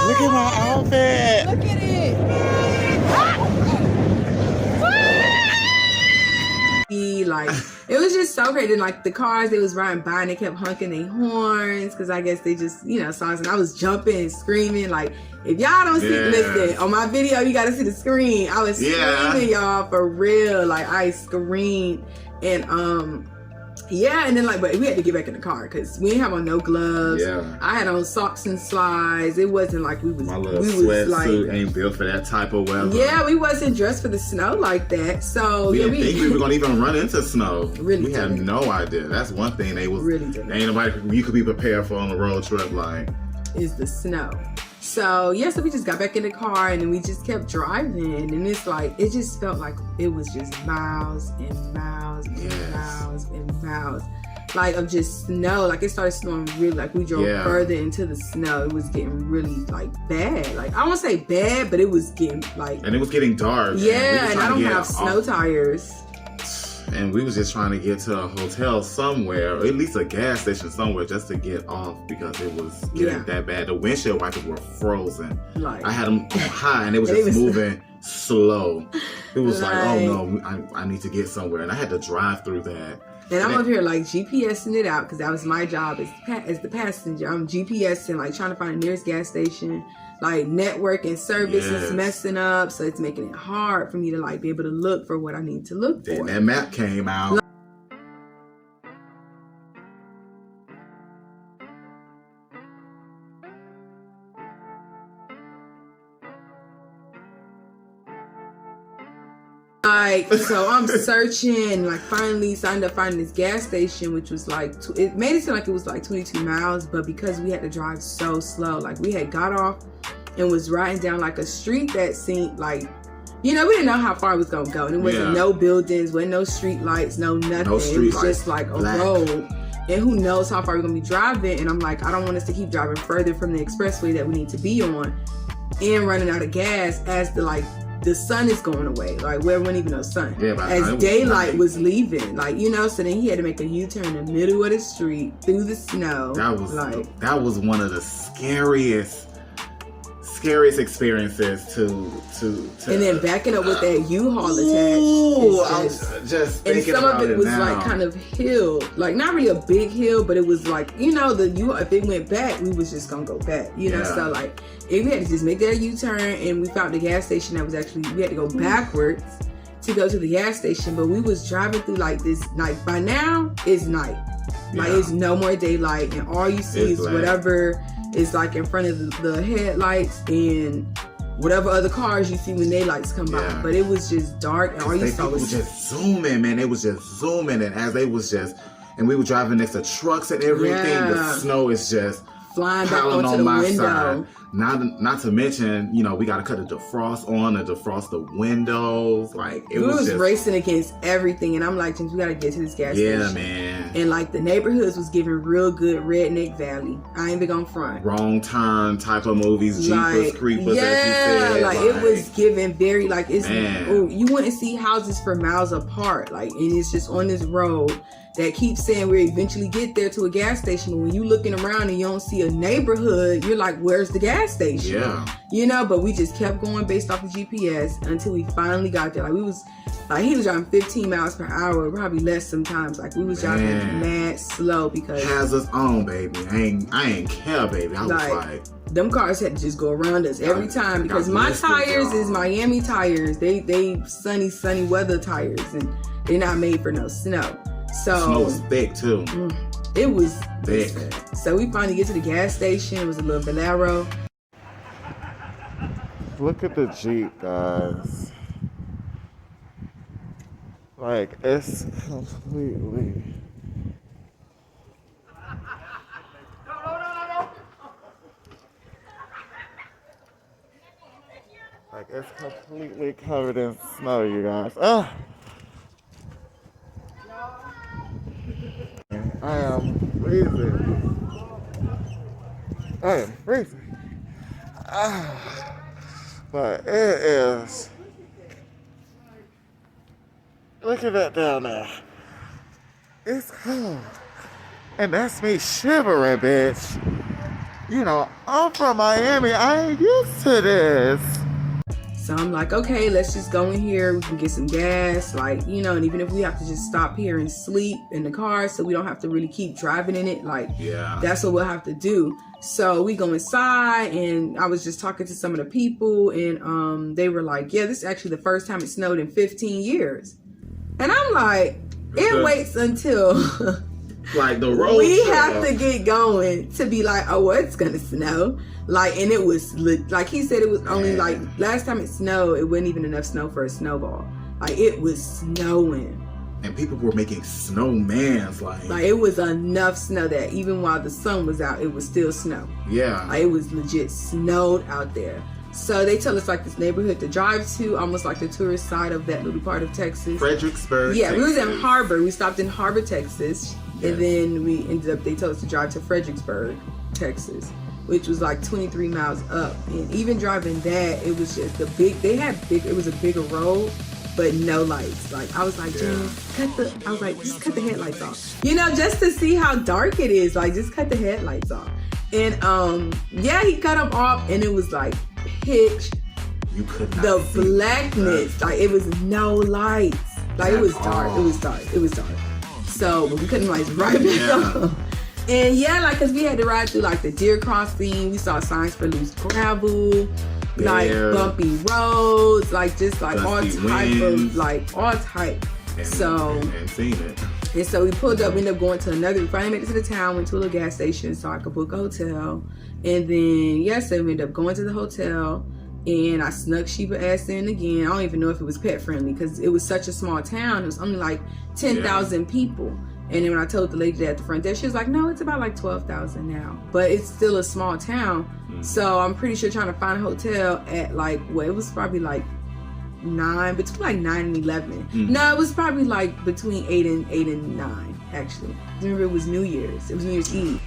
look at my outfit. Look at it. Like, it was just so great. And like the cars they was riding by and they kept honking their horns because I guess they just, you know, saw us. And I was jumping and screaming. Like, if y'all don't see, listen, on my video, you got to see the screen. I was screaming, y'all, for real. Like, I screamed. And and then like, but we had to get back in the car because we didn't have on no gloves. I had on socks and slides. It wasn't like we was. My little sweatsuit ain't built for that type of weather. Yeah, we wasn't dressed for the snow like that. So we didn't think we were gonna even run into snow. Really, we had no idea. That's one thing they was really didn't. Ain't nobody you could be prepared for on a road trip. Like, is the snow. So yeah, so we just got back in the car and then we just kept driving, and it's like it just felt like it was just miles and miles and miles and miles, like of just snow. Like it started snowing really, like we drove further into the snow. It was getting really like bad. Like I won't say bad, but it was getting like, and it was getting dark. Yeah, and I don't have snow tires. And we was just trying to get to a hotel somewhere, or at least a gas station somewhere, just to get off because it was getting that bad. The windshield wipers were frozen. Like, I had them on high, and it was just moving slow. It was like, oh no, I need to get somewhere, and I had to drive through that. And I'm up here like GPSing it out because that was my job as the passenger. I'm GPSing, like trying to find the nearest gas station. Like network and service is messing up, so it's making it hard for me to like be able to look for what I need to look for. Then that map came out. Like, so I'm searching, like finally signed up finding this gas station, which was like, it made it seem like it was like 22 miles, but because we had to drive so slow, like we had got off and was riding down like a street that seemed like, you know, we didn't know how far it was gonna go. And it wasn't no buildings, wasn't no street lights, no nothing. No street it was just like a road. And who knows how far we're gonna be driving. And I'm like, I don't want us to keep driving further from the expressway that we need to be on and running out of gas as the sun is going away. Like, where wasn't even no sun. As daylight was leaving. Like, you know, so then he had to make a U-turn in the middle of the street through the snow. That was one of the scariest experiences to and then backing up with that U-Haul attached. I was just thinking and some about of it was now. like kind of hill, like not really a big hill, but it was like, you know, if it went back, we was just gonna go back, you know. So like we had to just make that U-turn, and we found the gas station that was actually, we had to go backwards to go to the gas station, but we was driving through like this, like by now it's night, like it's no more daylight, and all you see is whatever is like in front of the headlights and whatever other cars you see when they lights come by. But it was just dark, and all you saw was just zooming, man. They was just zooming, and as they was just, and we were driving next to trucks and everything. The snow is just flying back onto the window. Not to mention, you know, we got to cut the defrost on and defrost the windows. Like it was just racing against everything, and I'm like, James, we got to get to this gas station. Yeah, man. And like the neighborhoods was giving real good redneck valley. I ain't been on front. Wrong turn type of movies, Jeepers Creepers, as you said. Like it was giving very like it's you wouldn't see houses for miles apart. Like, and it's just on this road that keeps saying we'll eventually get there to a gas station. But when you looking around and you don't see a neighborhood, you're like, where's the gas station? Yeah. You know, but we just kept going based off of GPS until we finally got there. Like we was, like he was driving 15 miles per hour, probably less sometimes. Like we was driving mad slow because hazards on, baby. I ain't care, baby. I was like them cars had to just go around us every time because my tires is Miami tires. They sunny weather tires, and they're not made for no snow. So snow's thick too. It was thick. So we finally get to the gas station. It was a little Bolero. Look at the Jeep, guys. Like, it's completely... Like, it's completely covered in snow, you guys. Ah! I am freezing. I am freezing. Ah! But it is. Look at that down there. It's cold. And that's me shivering, bitch. You know, I'm from Miami. I ain't used to this. So I'm like, okay, let's just go in here. We can get some gas. Like, you know, and even if we have to just stop here and sleep in the car so we don't have to really keep driving in it, like, that's what we'll have to do. So we go inside, and I was just talking to some of the people, and they were like, yeah, this is actually the first time it snowed in 15 years. And I'm like, it waits until like the road we have to get going to be like, oh, well, it's gonna snow. Like, and it was like he said, it was only like last time it snowed, it wasn't even enough snow for a snowball. Like it was snowing. And people were making snowmans, like it was enough snow that even while the sun was out, it was still snow. Yeah. Like, it was legit snowed out there. So they tell us like this neighborhood to drive to, almost like the tourist side of that little part of Texas. Fredericksburg, Yeah, Texas. we was in Harbor. We stopped in Harbor, Texas. Yes. And then we ended up, they told us to drive to Fredericksburg, Texas, which was like 23 miles up. And even driving that, it was just it was a bigger road, but no lights. Like, I was like, James, just cut the headlights off. You know, just to see how dark it is. Like, just cut the headlights off. And yeah, he cut them off, and it was like pitch. You could not the see blackness. Like, it was no lights. Like, it was dark. It was dark. It was dark. So we couldn't lights right back on. And yeah, like, cause we had to ride through like the deer crossing. We saw signs for loose gravel, like bumpy roads, like just like all type of all type. And seen it. And so we pulled up, we ended up going to we finally made it to the town, went to a little gas station so I could book a hotel. And then, so we ended up going to the hotel, and I snuck Sheba ass in again. I don't even know if it was pet friendly because it was such a small town. It was only like 10,000 people. And then when I told the lady at the front desk, she was like, no, it's about like 12,000 now. But it's still a small town. So I'm pretty sure trying to find a hotel at like, it was probably like between like 9 and 11. No, it was probably like between 8 and 9, actually. Remember, it was New Year's. It was New Year's Eve.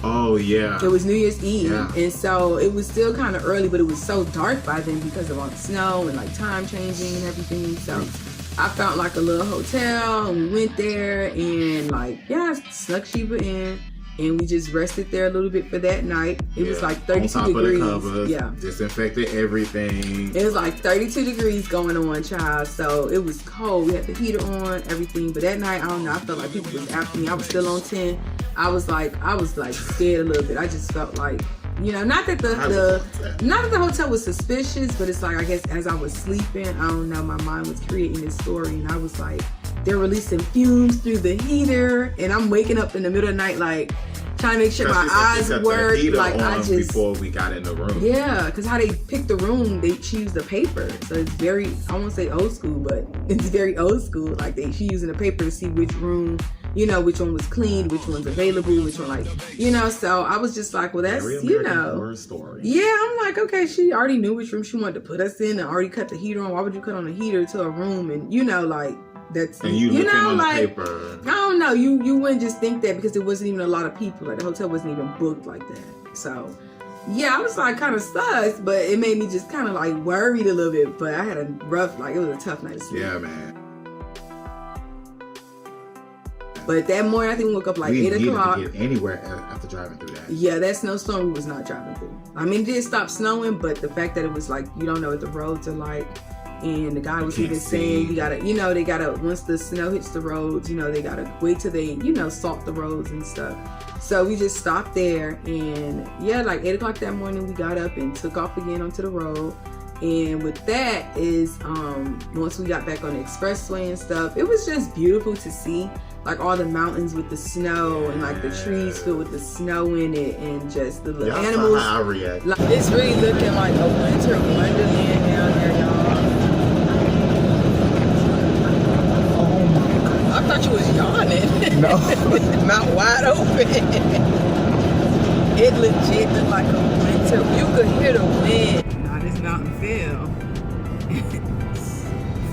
Oh, yeah. It was New Year's Eve. Yeah. And so it was still kind of early, but it was so dark by then because of all the snow and like time changing and everything. So I found like a little hotel, and we went there, and like, I snuck Sheba in, and we just rested there a little bit for that night. It was like 32 degrees. Of the covers, yeah. Disinfected everything. It was like 32 degrees going on, child. So it was cold. We had the heater on, everything. But that night, I don't know, I felt like people was after me. I was still on 10. I was like scared a little bit. I just felt like, not that the hotel was suspicious, but it's like, I guess as I was sleeping, I don't know, my mind was creating this story, and I was like, they're releasing fumes through the heater, and I'm waking up in the middle of the night, like, trying to make sure my eyes work. Like, I just, before we got in the room. Yeah, because how they pick the room, they choose the paper. So it's very, I won't say old school, but it's very old school. Like, she using the paper to see which room, which one was clean, which one's available, which one so I was just like, well, that's, Horror Story. Yeah, I'm like, okay, she already knew which room she wanted to put us in and already cut the heater on. Why would you cut on a heater to a room? And, like, that's, and you looking on like, the paper. I don't know, you wouldn't just think that because there wasn't even a lot of people. Like, the hotel wasn't even booked like that. So, yeah, I was like kind of sus, but it made me just kind of like worried a little bit. But I had a rough, it was a tough night to sleep. Yeah, man. But that morning, I think we woke up like 8 o'clock. We didn't get anywhere after driving through that. Yeah, that snowstorm we was not driving through. I mean, it did stop snowing, but the fact that it was like, you don't know what the roads are like. And the guy was even saying, you gotta, they gotta, once the snow hits the roads, they gotta wait till they, salt the roads and stuff. So we just stopped there, and like 8 o'clock that morning, we got up and took off again onto the road. And with that is, once we got back on the expressway and stuff, it was just beautiful to see, like all the mountains with the snow and like the trees filled with the snow in it, and just the little animals. How I react. Like, it's really looking like a winter wonderland down there, y'all. I thought you was yawning. No. Mouth wide open. It legit looked like a winter. You could hear the wind. Now this mountain fell.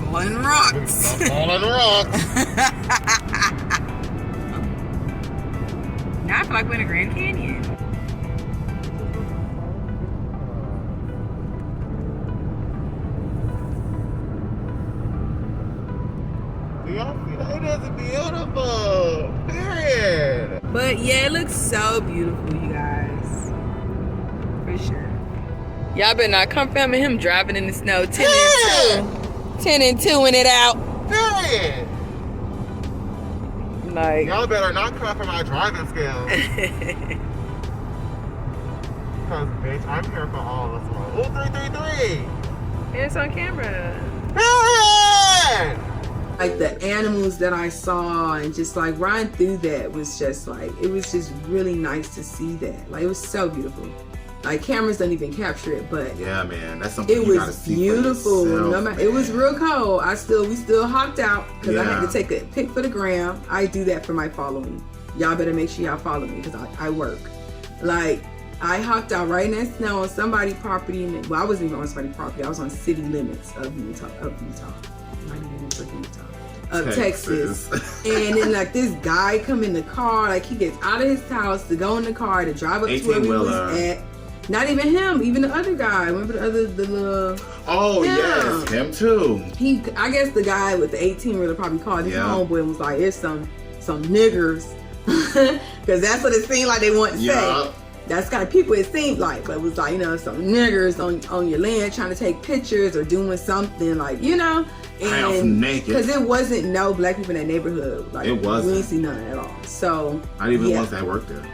Falling rocks. Falling rocks. Now I feel like we're in a Grand Canyon. It is beautiful. Period. But yeah, it looks so beautiful, you guys. For sure. Y'all better not come filming him driving in the snow 10 and 2-ing it out. Period. Like, Y'all better not come for my driving skills. Because, bitch, I'm here for all this one. Oh, 333. it's on camera. Period. Like the animals that I saw and just like riding through that was just like, it was just really nice to see that. Like, it was so beautiful. Like cameras don't even capture it, but yeah, man, that's something it you gotta was see beautiful. for yourself, No matter, it was real cold. We still hopped out because I had Yeah. to take a pic for the gram. I do that for my following. Y'all better make sure y'all follow me because I work. Like I hopped out right in that snow on somebody's property. Well, I wasn't even on somebody's property. I was on city limits of Utah. Not even freaking Utah. Of Texas. And then like this guy come in the car, like he gets out of his house to go in the car to drive up to where we was at. Not even him, even the other guy. Remember the little oh yes, him too. I guess the guy with the 18-wheeler probably called his homeboy and was like, "There's some niggers," because that's what it seemed like they want to say. That's kind of people it seemed like, but it was like, some niggers on your land trying to take pictures or doing something, like, and because it wasn't no black people in that neighborhood. Like, it wasn't. We didn't see none at all. So not even ones that worked there.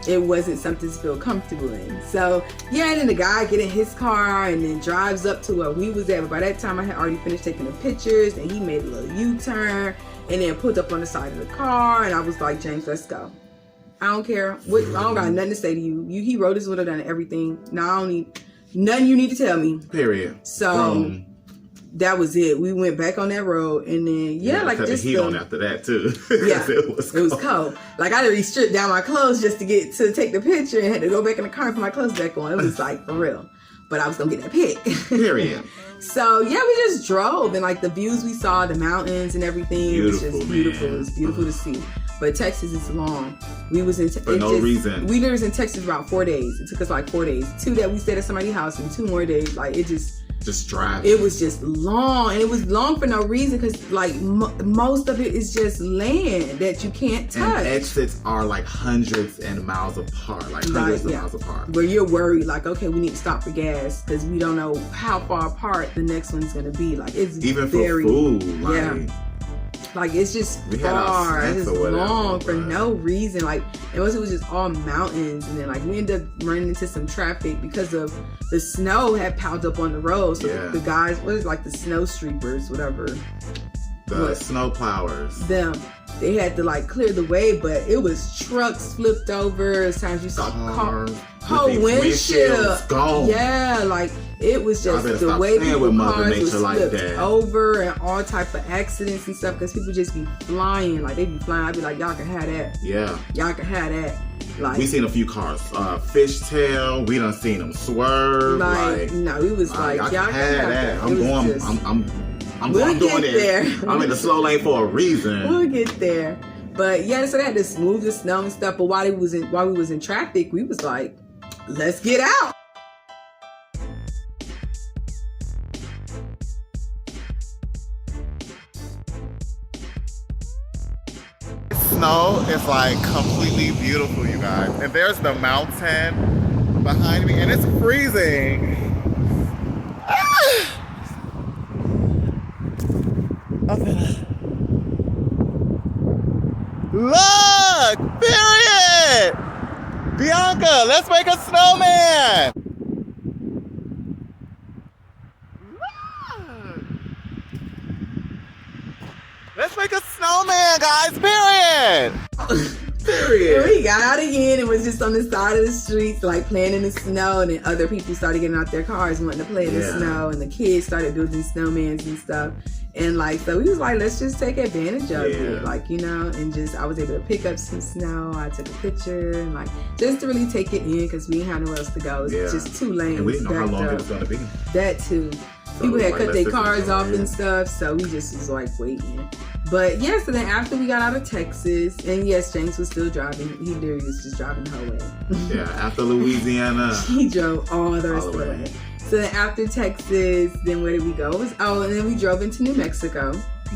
It wasn't something to feel comfortable in. So yeah, and then the guy get in his car and then drives up to where we was at. But by that time I had already finished taking the pictures, and he made a little U-turn and then pulled up on the side of the car, and I was like, James, let's go. I don't care. I don't got nothing to say to you. He wrote his window down and everything. Now I don't need nothing you need to tell me. Period. So that was it. We went back on that road, and then like just the heat on after that too. Yeah, it was cold. Like I had to strip down my clothes just to take the picture, and had to go back in the car and put my clothes back on. It was like for real. But I was gonna get that pic. Period. So yeah, we just drove, and like the views we saw, the mountains and everything, it was just beautiful. It was beautiful to see. But Texas is long. We was in for no reason. We was in Texas for about 4 days. It took us like 4 days. 2 that we stayed at somebody's house, and 2 more days. Like it just driving. It was just long, and it was long for no reason because like most of it is just land that you can't touch. And exits are like hundreds and miles apart, like hundreds of miles apart. Where you're worried, like, okay, we need to stop for gas because we don't know how far apart the next one's gonna be. Like it's even very, for food, like. Like it's just far, it's just long for no reason. Like, and most of it was just all mountains, and then like we ended up running into some traffic because of the snow had piled up on the road. So the guys, what is like the snow streepers, whatever, the snow plowers, they had to like clear the way, but it was trucks flipped over. Sometimes you saw cars, whole windshield gone. Yeah, like it was just the way people cars was flipped over and all type of accidents and stuff because people just be flying. Like they be flying. I'd be like, y'all can have that. Yeah, y'all can have that. Like we seen a few cars, fishtail. We done seen them swerve. Like no, we was like y'all can have that. I'm doing it. I'm in the slow lane for a reason. We'll get there. But yeah, so they had to smooth the snow and stuff. But while we was in traffic, we was like, let's get out. Snow is like completely beautiful, you guys. And there's the mountain behind me, and it's freezing. Look! Period! Byanca, let's make a snowman! Look! Let's make a snowman, guys! Period! Period. And we got out again and was just on the side of the streets, like playing in the snow, and then other people started getting out their cars wanting to play in the snow, and the kids started building snowmans and stuff. And like, so we was like, let's just take advantage of it, like, and just, I was able to pick up some snow. I took a picture and like, just to really take it in because we didn't have nowhere else to go. It was just 2 lanes. And we didn't know how long it was going to be. That too. So people had cut their cars off and stuff, so we just was like waiting. But yeah, so then after we got out of Texas, and yes, James was still driving. He literally was just driving the whole way. Yeah, after Louisiana. He drove all the rest of the way. So then after Texas, then where did we go? And then we drove into New Mexico.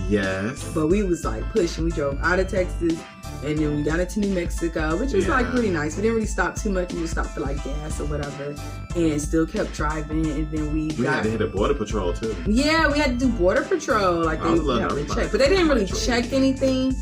Yes. But we was like pushing. We drove out of Texas, and then we got into New Mexico, which was like really nice. We didn't really stop too much. We just stopped for like gas or whatever, and still kept driving. And then we had to hit a border patrol too. Yeah, we had to do border patrol. Like they had to check, but they didn't really check anything.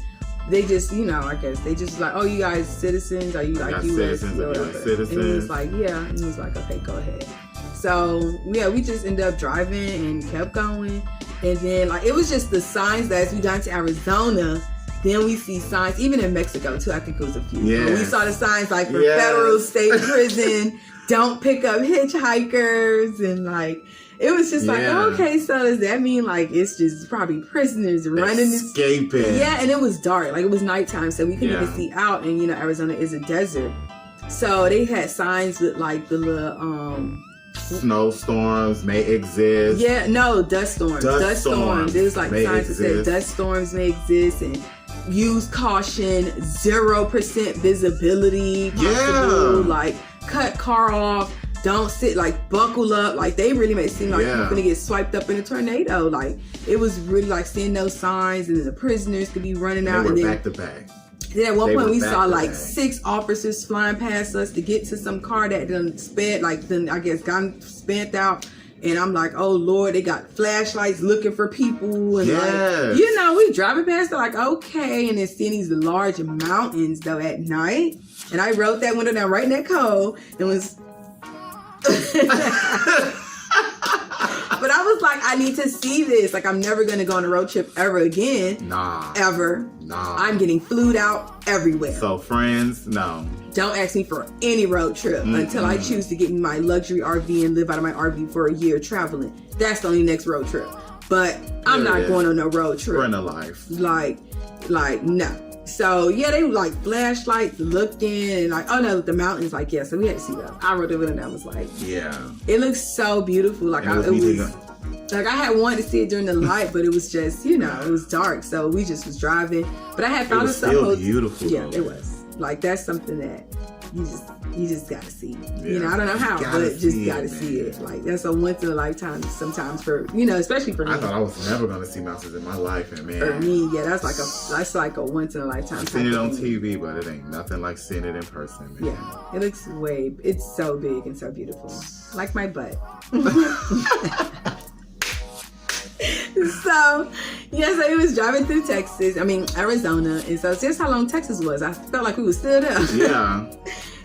They just, I guess they just like, oh, you guys citizens? Are you like U.S. or whatever? Citizens. And he was like, yeah. And he was like, okay, go ahead. So yeah, we just ended up driving and kept going. And then like it was just the signs that as we got to Arizona, Then we see signs, even in Mexico too. I think it was a few. Yes. We saw the signs like for Yes. federal state prison, don't pick up hitchhikers, and like it was just like, Yeah. okay, so does that mean like it's just probably prisoners running this? Escaping. Yeah, and it was dark, like it was nighttime, so we couldn't Yeah. even see out. And Arizona is a desert, so they had signs with like the little Snowstorms may exist. yeah, no, dust storms. Dust storms There was like may signs that said exist. dust storms may exist and use caution, 0% visibility possible, Yeah. like cut car off, don't sit, like buckle up. Like they really made it seem like Yeah. you're gonna get swiped up in a tornado. Like it was really like seeing those signs, and then the prisoners could be running They out. were And then back to back. then at one They point were we back saw to like back. 6 officers flying past us to get to some car that done sped, like then I guess got spent out. And I'm like, oh Lord, they got flashlights looking for people, and Yes. like, we driving past it like, okay, and then seeing these large mountains though at night. And I wrote that window down right in that code. It was but I was like, I need to see this. Like, I'm never gonna go on a road trip ever again. Nah. Ever. Nah. I'm getting flued out everywhere. So friends, no. Don't ask me for any road trip until I choose to get me my luxury RV and live out of my RV for a year traveling. That's the only next road trip. But I'm There it not is. going on no road trip. Friend of life. Like no. So yeah, they were like flashlights looking, and like, oh no, the mountains, like, yeah, so we had to see that. I wrote it down and I was like, Yeah. it looks so beautiful. Like And it was like I had wanted to see it during the light, but it was just, it was dark. So we just was driving. But I had found was us some still beautiful, Yeah, though. it was. Like that's something that you just gotta see. Yeah. I don't know how, You gotta but just see gotta it, see man. it. Like that's a once in a lifetime sometimes for, especially for me. I thought I was never gonna see mountains in my life, and man, For me, yeah, that's like a once in a lifetime. I've seen it type on of thing. TV, but it ain't nothing like seeing it in person, man. Yeah, it looks it's so big and so beautiful. Like my butt. So it was driving through Arizona, and so just how long Texas was. I felt like we were still there. Yeah.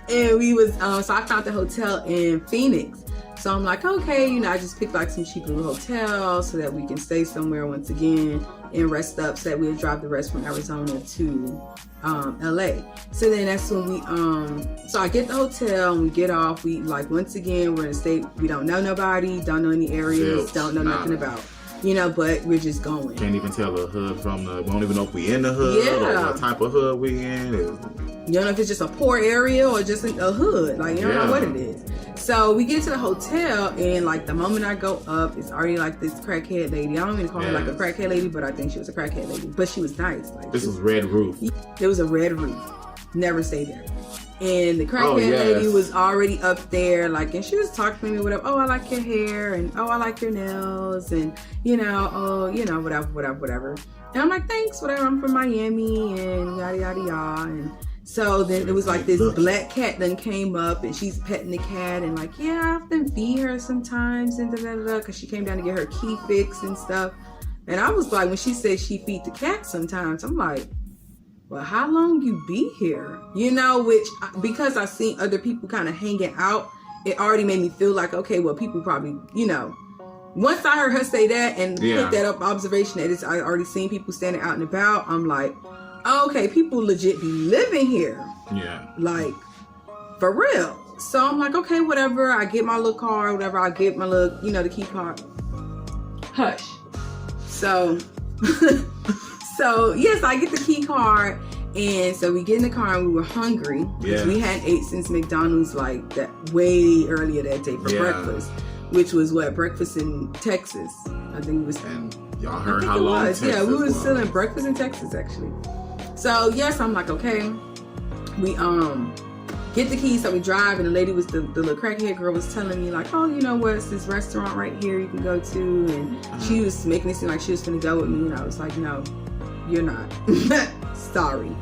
And we was, so I found the hotel in Phoenix. So I'm like, okay, I just picked like some cheap little hotels so that we can stay somewhere once again and rest up, so that we'll drive the rest from Arizona to LA. So then that's when we, so I get the hotel and we get off. We like, once again, we're in a state, we don't know nobody, don't know any areas, Zilch, don't know nothing about, but we're just going. Can't even tell the hood from the. We don't even know if we in the hood or Yeah. what type of hood we in. You don't know if it's just a poor area or just a hood. Like, you don't know what it is. So we get to the hotel, and like the moment I go up, it's already like this crackhead lady. I don't mean to call her like a crackhead lady, but I think she was a crackhead lady. But she was nice. Like, This was Red Roof. there was a red roof. Never stay there. And the crackhead lady was already up there, like, and she was talking to me, whatever. Oh, I like your hair, and oh, I like your nails, and whatever. And I'm like, thanks, whatever. I'm from Miami, and yada yada yada. And so then it was like this black cat then came up, and she's petting the cat, and like, yeah, I often feed her sometimes, and because she came down to get her key fixed and stuff. And I was like, when she said she feed the cat sometimes, I'm like, well, how long you be here? Which, because I seen other people kind of hanging out, it already made me feel like, okay, well, people probably, once I heard her say that and put that up observation that I already seen people standing out and about, I'm like, oh, okay, people legit be living here. Yeah. Like, for real. So I'm like, okay, whatever. I get my little car, whatever. I get my little, the key card. Hush. So, yes, I get the key card, and so we get in the car, and we were hungry. Yeah. We hadn't ate since McDonald's like that way earlier that day for breakfast, which was breakfast in Texas. I think it was. And y'all heard how long Texas Yeah, we were was. still in breakfast in Texas actually. So yes, I'm like, okay. We get the keys, so we drive, and the lady was the little crackhead girl was telling me like, oh, it's this restaurant right here you can go to, and she was making it seem like she was gonna go with me, and I was like, no, you're not. Sorry.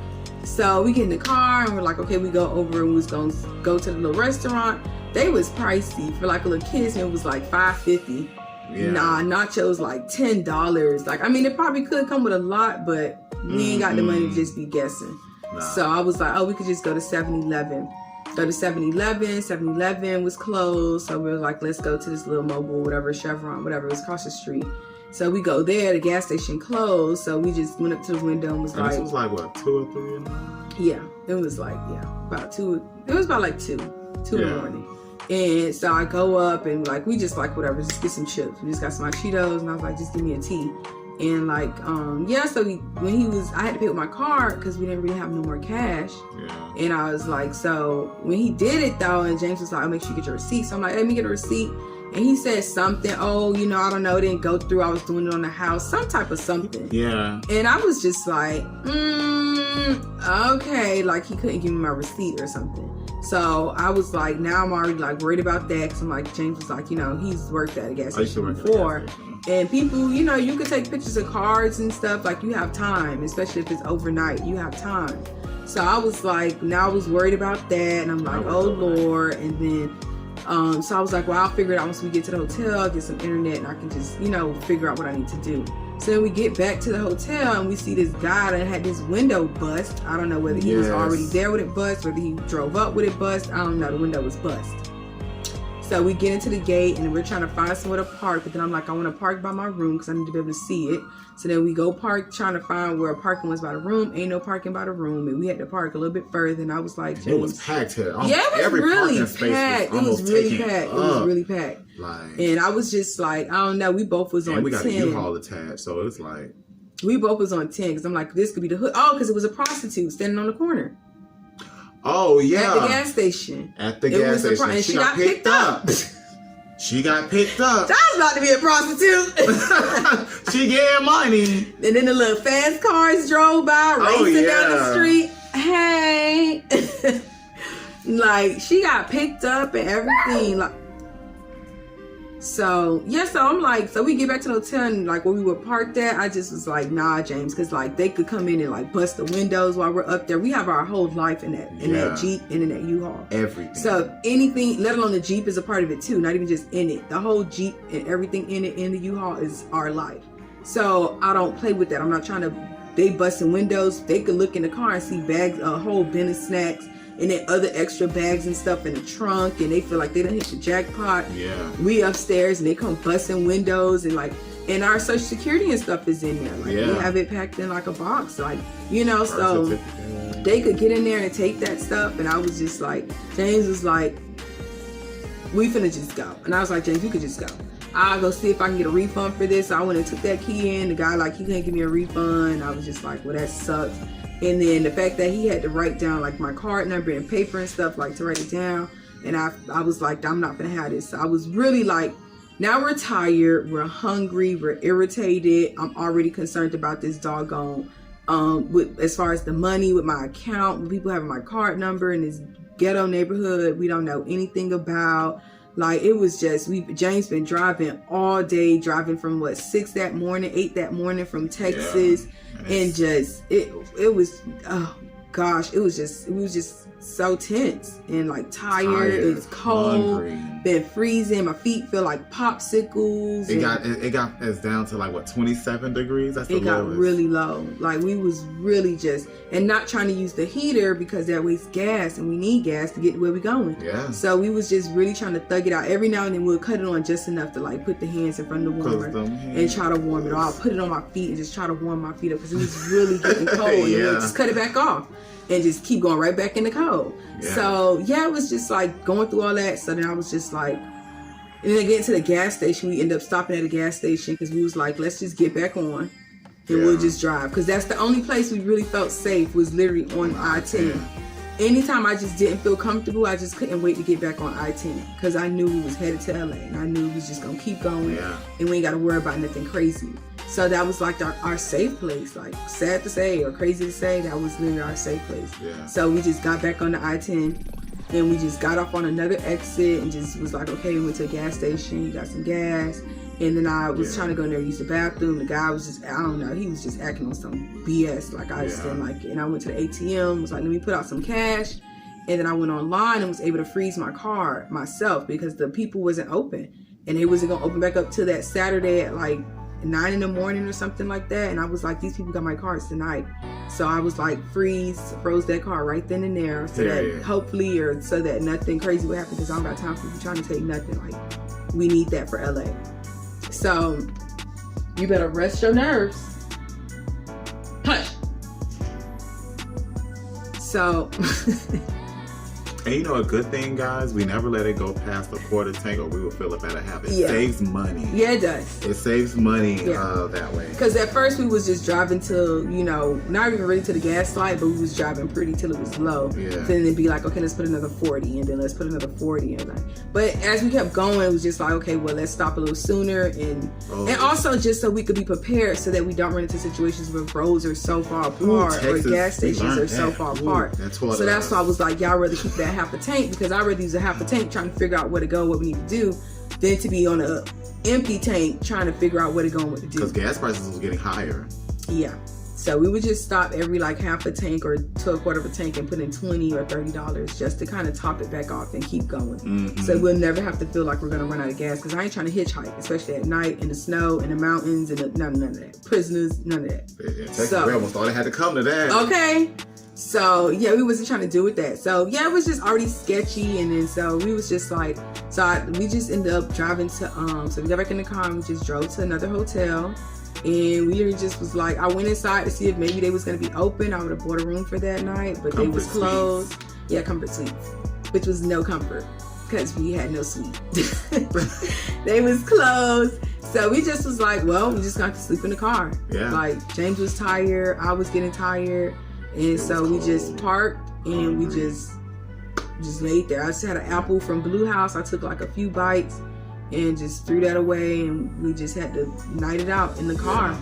So we get in the car, and we're like, okay, we go over, and we was gonna go to the little restaurant. They was pricey for like a little kids, and it was like $5.50. Yeah. Nah, nachos like $10. Like, I mean, it probably could come with a lot, but we ain't got the money to just be guessing. Nah. So I was like, oh, we could just go to 7-Eleven. Go to 7-Eleven. 7-Eleven was closed. So we were like, let's go to this little mobile, whatever, Chevron, whatever. It was across the street. So we go there, the gas station closed, so we just went up to the window and was And like... this was like, what, 2 or 3 in the morning? Yeah, it was like, about 2. It was about like 2 in the morning. And so I go up and like, we just like, whatever, just get some chips. We just got some Cheetos, and I was like, just give me a tea. And like, so I had to pay with my card because we didn't really have no more cash. Yeah. And I was like, so when he did it though, and James was like, I'll make sure you get your receipt. So I'm like, let me get a receipt. And he said something, I don't know, it didn't go through. I was doing it on the house, some type of something. Yeah. And I was just like, okay, like he couldn't give me my receipt or something. So I was like, now I'm already like worried about that, because I'm like, James was like, he's worked at a gas station before. And people, you could take pictures of cards and stuff, like you have time, especially if it's overnight, you have time. So I was like, now I was worried about that, and I'm like, oh Lord. And then, so I was like, well, I'll figure it out once we get to the hotel, get some internet, and I can just, figure out what I need to do. So then we get back to the hotel and we see this guy that had this window bust. I don't know whether he was already there with it bust, whether he drove up with it bust. I don't know, the window was bust. So we get into the gate and we're trying to find somewhere to park, but then I'm like, I want to park by my room because I need to be able to see it. So then we go park, trying to find where parking was by the room. Ain't no parking by the room, and we had to park a little bit further. And I was like, James, it was packed here. It was really packed. It was really packed. It was really packed. Like, and I was just like, I don't know. We both was on 10. We got a U-Haul attached, so it's like we both was on 10 because I'm like, this could be the hood. Oh, because it was a prostitute standing on the corner. Oh yeah, at the gas station. At the gas station, and she got picked up. She got picked up. I was about to be a prostitute. She getting money. And then the little fast cars drove by, racing down the street. Hey. Like, she got picked up and everything. Like, so I'm like, so we get back to the hotel and like where we were parked at, I just was like, nah, James, because like they could come in and like bust the windows while we're up there. We have our whole life in that Jeep and in that U-Haul. Everything. So anything, let alone the Jeep, is a part of it too, not even just in it. The whole Jeep and everything in it in the U-Haul is our life. So I don't play with that. I'm not trying to, they busting windows. They could look in the car and see bags, a whole bin of snacks, and then other extra bags and stuff in the trunk, and they feel like they done hit the jackpot. Yeah. We upstairs and they come busting windows, and like, and our social security and stuff is in there. Like, we have it packed in like a box, like, so they could get in there and take that stuff. And I was just like, James was like, we finna just go. And I was like, James, you could just go. I'll go see if I can get a refund for this. So I went and took that key in. The guy, like, he couldn't give me a refund. I was just like, well, that sucks. And then the fact that he had to write down like my card number and paper and stuff, like to write it down. And I was like, I'm not gonna have this. So I was really like, now we're tired, we're hungry, we're irritated. I'm already concerned about this doggone, with as far as the money with my account, with people having my card number in this ghetto neighborhood we don't know anything about. Like, it was just, James been driving all day, driving from 6 that morning, 8 that morning from Texas. And just, it was, oh gosh, it was just so tense and like tired. It was cold, hungry. Been freezing. My feet feel like popsicles. It got us down to like 27 degrees. That's the lowest. It got really low. Like, we was really just, and not trying to use the heater because that wastes gas, and we need gas to get where we going. Yeah. So we was just really trying to thug it out. Every now and then we'll cut it on just enough to like put the hands in front of the warmer and try to warm it off. Put it on my feet and just try to warm my feet up because it was really getting cold. And we'll just cut it back off and just keep going right back in the cold. Yeah. So it was just like going through all that. So then I was just like, and then getting to the gas station, we ended up stopping at a gas station because we was like, let's just get back on and we'll just drive. Because that's the only place we really felt safe, was literally on I-10. Anytime I just didn't feel comfortable, I just couldn't wait to get back on I-10 because I knew we was headed to LA, and I knew we was just gonna keep going, and we ain't gotta worry about nothing crazy. So that was like our safe place. Like, sad to say or crazy to say, that was literally our safe place. Yeah. So we just got back on the I-10 and we just got off on another exit and just was like, okay, we went to a gas station, got some gas. And then I was trying to go in there and use the bathroom. The guy was just, I don't know, he was just acting on some BS. Like, I just didn't like it. And I went to the ATM, was like, let me put out some cash. And then I went online and was able to freeze my card myself because the people wasn't open. And they wasn't gonna open back up till that Saturday at like 9 in the morning or something like that. And I was like, these people got my cards tonight. So I was like, froze that card right then and there, so that hopefully, or so that nothing crazy would happen, because I don't got time for you trying to take nothing. Like, we need that for LA. So You better rest your nerves. Hush. So. And you know a good thing, guys? We never let it go past a quarter tank or we will fill up at a half. It saves money. Yeah, it does. It saves money that way. Because at first we was just driving till, you know, not even really to the gas light, but we was driving pretty till it was low. Yeah. Then it'd be like, okay, let's put another 40 and then let's put another 40. And like, but as we kept going, it was just like, okay, well, let's stop a little sooner. And also just so we could be prepared so that we don't run into situations where roads are so far apart or gas stations are so far apart. So that's why I was like, y'all rather keep that half a tank, because I'd rather use a half a tank trying to figure out where to go, what we need to do, than to be on a empty tank trying to figure out where to go and what to do. Because gas prices was getting higher. Yeah. So we would just stop every like half a tank or to a quarter of a tank and put in $20 or $30 just to kind of top it back off and keep going. Mm-hmm. So we'll never have to feel like we're going to run out of gas, because I ain't trying to hitchhike, especially at night in the snow, in the mountains, and none of that. Prisoners, none of that. Yeah, Texas almost thought it had to come to that. Okay. So yeah, we wasn't trying to do with that. So yeah, it was just already sketchy, and then so we was just like, we just ended up driving to so we got back in the car and we just drove to another hotel, and we literally just was like, I went inside to see if maybe they was gonna be open. I would have bought a room for that night, but they was closed. Yeah, Comfort Suites, which was no comfort because we had no suite. They was closed. So we just was like, well, we just got to sleep in the car. Yeah. Like James was tired, I was getting tired. And so we just parked and we just laid there. I just had an apple from Blue House. I took like a few bites and just threw that away, and we just had to night it out in the car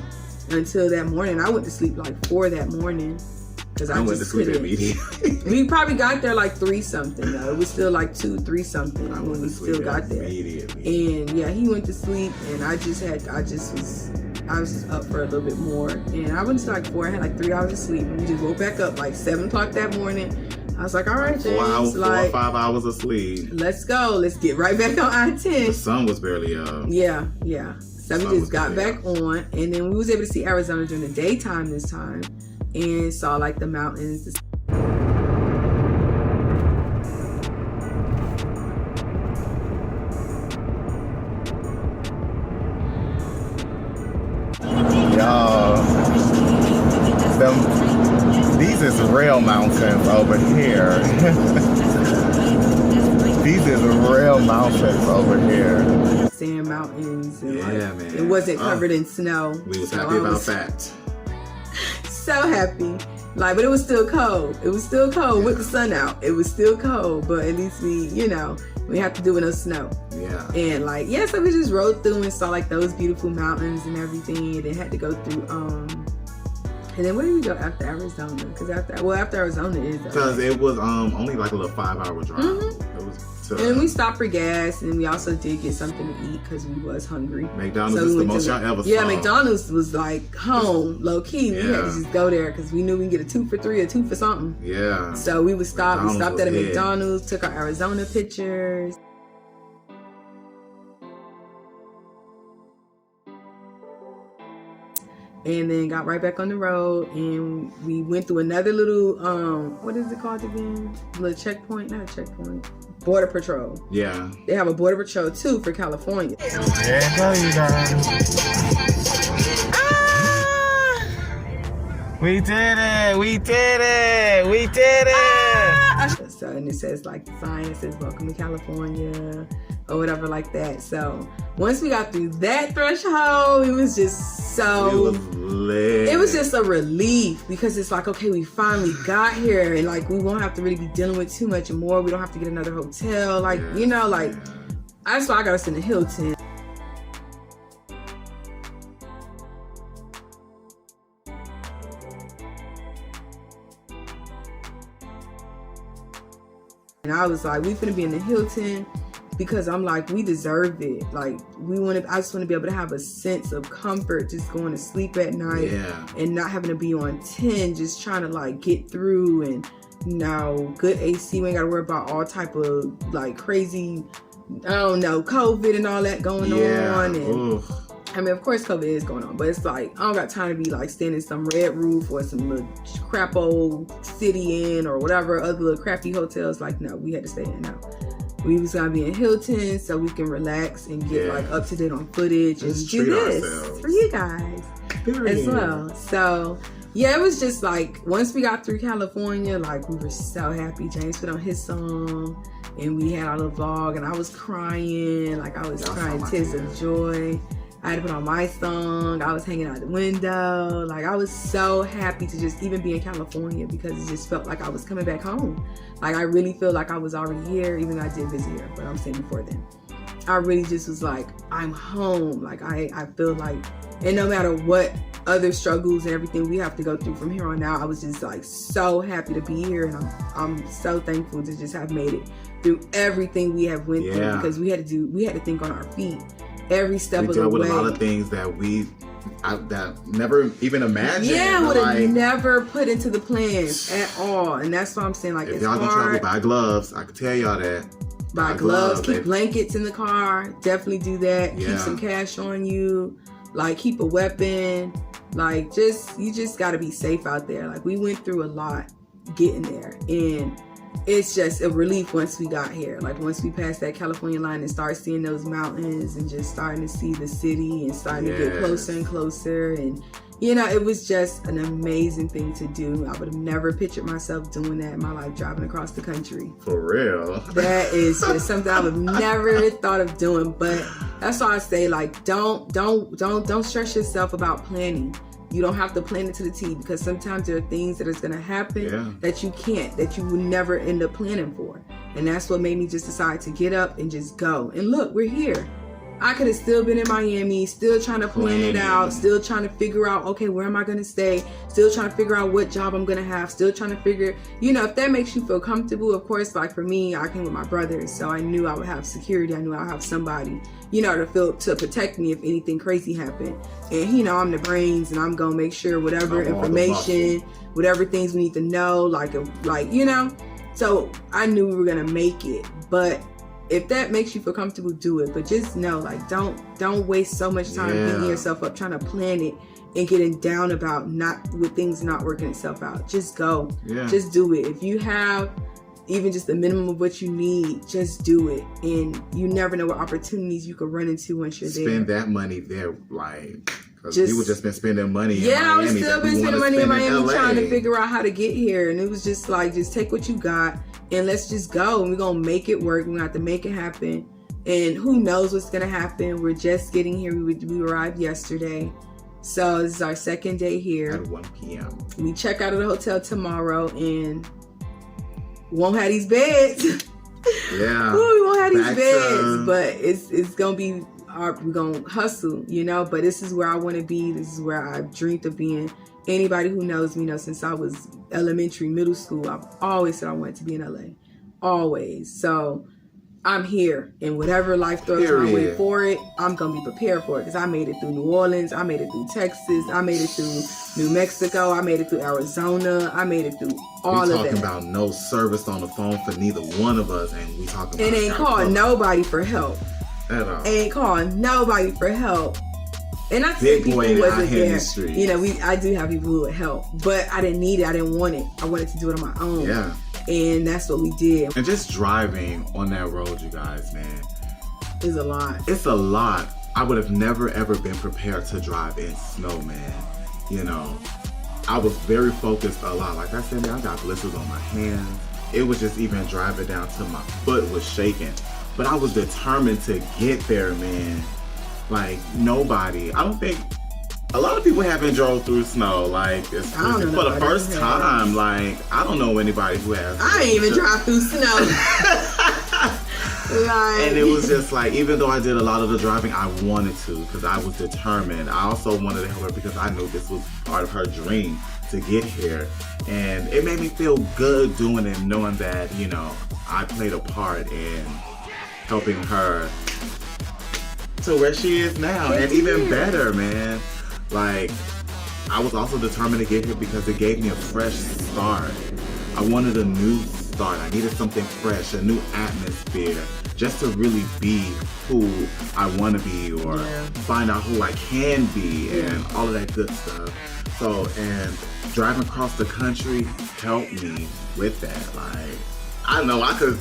until that morning. I went to sleep like 4 that morning because I went to sleep immediately. We probably got there like 3 something though. It was still like 2, 3 something when we still got there. And yeah, he went to sleep, and I was just up for a little bit more, and I went to like 4. I had like 3 hours of sleep, and we just woke back up like 7 o'clock that morning. I was like, all right, James, 4 or 5 hours of sleep. Let's go. Let's get right back on I-10. The sun was barely up. Yeah. So we just got back on, and then we was able to see Arizona during the daytime this time, and saw like the mountains. These is real mountains over here. These is real mountains over here. Sand mountains. And man. It wasn't covered in snow. We was happy about that. So happy. Like, but it was still cold. It was still cold with the sun out. It was still cold, but at least we have to do with no snow. Yeah. And like, so we just rode through and saw like those beautiful mountains and everything. And then had to go through, and then where did we go after Arizona? Because after Arizona is. Because it was only like a little 5-hour drive. Mm-hmm. It was. And we stopped for gas, and we also did get something to eat because we was hungry. McDonald's is the most y'all ever saw. Yeah, McDonald's was like home, low key. We had to just go there because we knew we can get a 2 for $3 or 2 for something. Yeah. So we would stop. We stopped at a McDonald's, took our Arizona pictures. And then got right back on the road, and we went through another little what is it called again? Little checkpoint, not a checkpoint. Border Patrol. Yeah. They have a Border Patrol too for California. There you go, you guys. We did it! We did it! We did it! So, and it says like the sign, it says welcome to California or whatever like that. So once we got through that threshold, it was just so it was lit. It was just a relief because it's like, okay, we finally got here, and like we won't have to really be dealing with too much more. We don't have to get another hotel. Like, that's why I got us in the Hilton. And I was like, we finna be in the Hilton because I'm like, we deserve it. Like, I just want to be able to have a sense of comfort just going to sleep at night and not having to be on 10, just trying to like get through, and good AC. We ain't got to worry about all type of like crazy, I don't know, COVID and all that going on. And I mean, of course COVID is going on, but it's like, I don't got time to be like staying in some red roof or some little crap old City Inn or whatever other little crappy hotels. Like, no, we had to stay in now. We was gonna be in Hilton so we can relax and get like up to date on footage and do this for you guys as well. So yeah, it was just like once we got through California, like we were so happy. James put on his song and we had our little vlog, and I was crying, like I was crying tears of joy. I had to put on my song. I was hanging out the window. Like I was so happy to just even be in California because it just felt like I was coming back home. Like I really feel like I was already here, even though I did visit here, but I'm saying before then. I really just was like, I'm home. Like I feel like, and no matter what other struggles and everything we have to go through from here on out, I was just like so happy to be here, and I'm so thankful to just have made it through everything we have went through, because we had to think on our feet every step of the way. We dealt with a lot of things that that never even imagined. Yeah, would have never put into the plans at all. And that's why I'm saying, like, if y'all gonna travel, buy gloves. I can tell y'all that. Buy gloves, keep blankets in the car. Definitely do that. Keep some cash on you. Like, keep a weapon. Like, you just gotta be safe out there. Like, we went through a lot getting there, and it's just a relief once we got here. Like once we passed that California line and started seeing those mountains and just starting to see the city and starting to get closer and closer, and you know, it was just an amazing thing to do. I would have never pictured myself doing that in my life, driving across the country. For real. That is just something I would have never thought of doing. But that's why I say, like, don't stress yourself about planning. You don't have to plan it to the T, because sometimes there are things that is going to happen that you would never end up planning for. And that's what made me just decide to get up and just go. And look, we're here. I could have still been in Miami, still trying to plan it out, still trying to figure out, okay, where am I going to stay? Still trying to figure out what job I'm going to have, still trying to figure, you know, if that makes you feel comfortable. Of course, like for me, I came with my brothers, so I knew I would have security. I knew I would have somebody, you know, to protect me if anything crazy happened. And, you know, I'm the brains, and I'm going to make sure whatever information, whatever things we need to know, like, you know, so I knew we were going to make it. But if that makes you feel comfortable, do it. But just know, like, don't waste so much time beating yourself up trying to plan it and getting down about with things not working itself out. Just go. Just do it. If you have even just the minimum of what you need, just do it. And you never know what opportunities you could run into once you're there. Spend that money there, like, because people just been spending money in Miami. I was still been spending money in Miami trying to figure out how to get here. And it was just like, just take what you got and let's just go. And we're going to make it work. We're going to have to make it happen. And who knows what's going to happen. We're just getting here. We arrived yesterday. So this is our second day here. At 1 p.m. We check out of the hotel tomorrow and won't have these beds. Yeah. Ooh, we won't have these beds. But it's going to be, we're going to hustle, you know. But this is where I want to be. This is where I've dreamed of being. Anybody who knows me knows since I was elementary, middle school, I've always said I wanted to be in LA. Always. So I'm here, and whatever life throws my way for it, I'm going to be prepared for it, because I made it through New Orleans, I made it through Texas, I made it through New Mexico, I made it through Arizona, I made it through all of that. We talking about no service on the phone for neither one of us, and we talking about... And ain't called nobody for help. At all. Ain't called nobody for help. And I think people wasn't there. You know, I do have people who would help, but I didn't need it. I didn't want it. I wanted to do it on my own. Yeah. And that's what we did. And just driving on that road, you guys, man, is a lot. It's a lot. I would have never ever been prepared to drive in snow, man. You know, I was very focused a lot. Like I said, man, I got blisters on my hands. It was just even driving down to my foot was shaking. But I was determined to get there, man. Like, nobody, I don't think, a lot of people haven't drove through snow, like, for the first time. Like, I don't know anybody who has. I ain't even drive through snow. And it was just like, even though I did a lot of the driving, I wanted to, because I was determined. I also wanted to help her because I knew this was part of her dream to get here. And it made me feel good doing it, knowing that, you know, I played a part in helping her to where she is now, and even better, man. Like, I was also determined to get here because it gave me a fresh start. I wanted a new start. I needed something fresh, a new atmosphere, just to really be who I want to be, or find out who I can be, and all of that good stuff. So, and driving across the country helped me with that. Like, I know I could.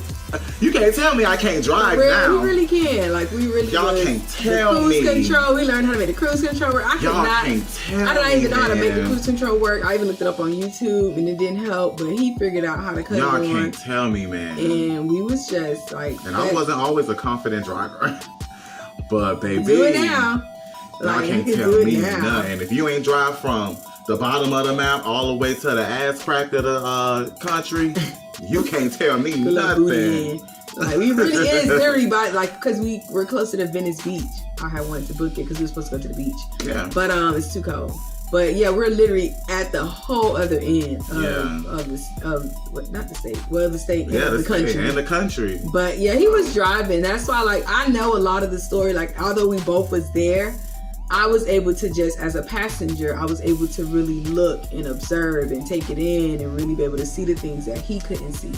You can't tell me I can't drive now. We really can. Like, we really Y'all was. can't tell the cruise me. control. We learned how to make the cruise control work. I don't even know how to make the cruise control work. I even looked it up on YouTube and it didn't help. But he figured out how to cut it on. Y'all can't tell me, man. And we was just like. And I wasn't always a confident driver. But baby, do it now. Y'all can't tell me nothing. If you ain't drive from the bottom of the map all the way to the ass crack of the country, you can't tell me nothing. Like, we really is very like, because we're closer to Venice Beach. I had wanted to book it because we were supposed to go to the beach. Yeah. But it's too cold. But yeah, we're literally at the whole other end of the state and the country. And the country. But yeah, he was driving. That's why, like, I know a lot of the story. Like, although we both was there, I was able to just, as a passenger, I was able to really look and observe and take it in and really be able to see the things that he couldn't see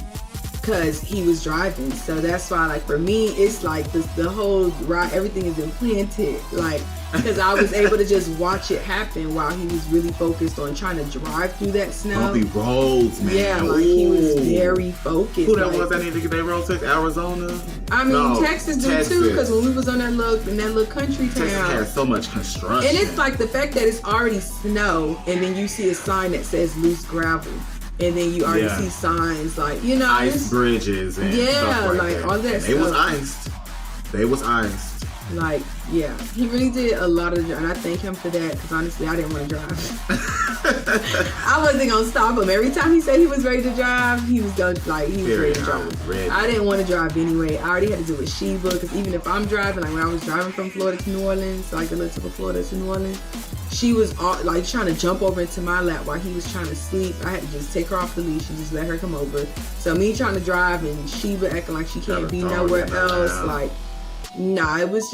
because he was driving. So that's why, like, for me, it's like the whole ride, everything is implanted, like, because I was able to just watch it happen while he was really focused on trying to drive through that snow. Bumpy roads, man. Yeah, like, he was very focused. Who that was that needed to get their road to? Arizona? I mean, Texas did too, because when we was on that little country town. Texas has so much construction. And it's like the fact that it's already snow, and then you see a sign that says loose gravel. And then you already see signs like, you know, ice bridges and stuff like that. all that and stuff. They was iced. Like, yeah, he really did a lot of, and I thank him for that because honestly, I didn't want to drive. I wasn't gonna stop him. Every time he said he was ready to drive, he was ready to drive. I didn't want to drive anyway. I already had to do with Sheba because even if I'm driving, like when I was driving from Florida to New Orleans, like the little tip of Florida to New Orleans, she was like trying to jump over into my lap while he was trying to sleep. I had to just take her off the leash and just let her come over. So me trying to drive and Sheba acting like she can't be nowhere else, like. Nah, it was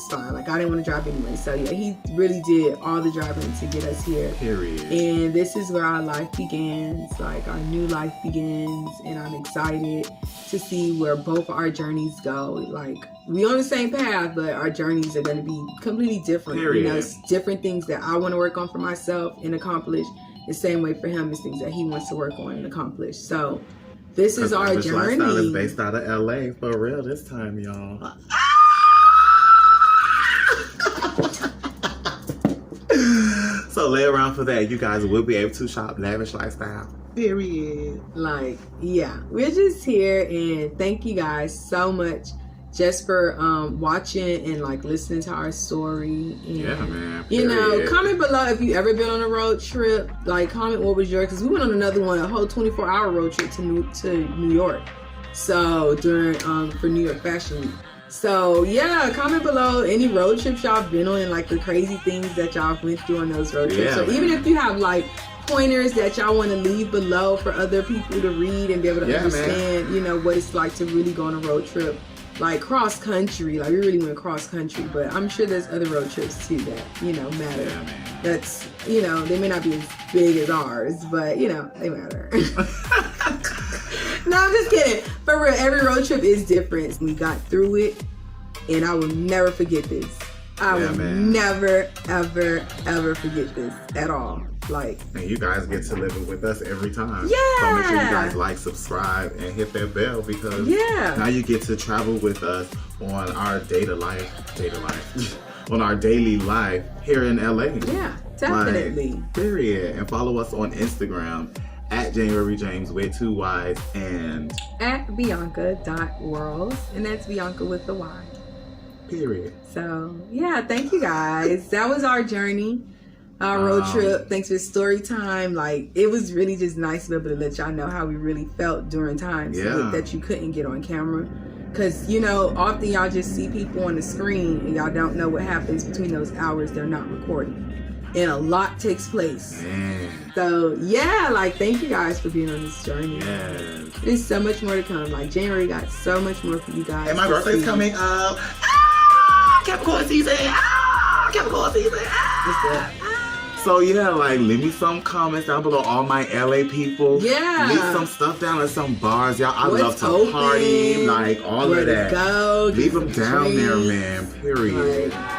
fine. Like, I didn't want to drive anyway. So yeah, he really did all the driving to get us here. Period. And this is where our life begins. Like, our new life begins. And I'm excited to see where both our journeys go. Like, we on the same path, but our journeys are going to be completely different. Period. You know, it's different things that I want to work on for myself and accomplish. The same way for him is things that he wants to work on and accomplish. So this is our journey. Lifestyle is based out of LA for real this time, y'all. So lay around for that. You guys will be able to shop lavish lifestyle. Period. Like, yeah, we're just here, and thank you guys so much just for watching and like listening to our story. And, yeah, man. You know, comment below if you ever been on a road trip. Like, comment what was yours, because we went on another one, a whole 24-hour road trip to New York. So during for New York Fashion Week. So yeah, comment below any road trips y'all been on and like the crazy things that y'all went through on those road trips. So even if you have like pointers that y'all want to leave below for other people to read and be able to understand, you know, what it's like to really go on a road trip, like cross country. Like, we really went cross country, but I'm sure there's other road trips too that, you know, matter. Yeah, man. That's, you know, they may not be as big as ours, but you know, they matter. No, I'm just kidding. For real, every road trip is different. We got through it, and I will never forget this. I will never, ever, ever forget this at all. Like, and you guys get to live it with us every time. Yeah. So make sure you guys like, subscribe, and hit that bell, because now you get to travel with us on our on our daily life here in LA. Yeah, definitely. Like, period. And follow us on Instagram at Januaryy James with 2 Y's and at Byanca.world, and that's Byanca with the Y. Period. So yeah, thank you guys. That was our journey, our road trip. Thanks for story time. Like, it was really just nice to be able to let y'all know how we really felt during times that you couldn't get on camera. Because, you know, often y'all just see people on the screen and y'all don't know what happens between those hours they're not recording. And a lot takes place. Man. So, yeah, like, thank you guys for being on this journey. Yes. There's so much more to come. Like, January got so much more for you guys. And my birthday's coming up. Capricorn season. Capricorn season. What's that? So yeah, like, leave me some comments down below, all my LA people. Yeah. Leave some stuff down at some bars, y'all. I love to party, like all where of that. To go, leave them down there, man. Period. Like,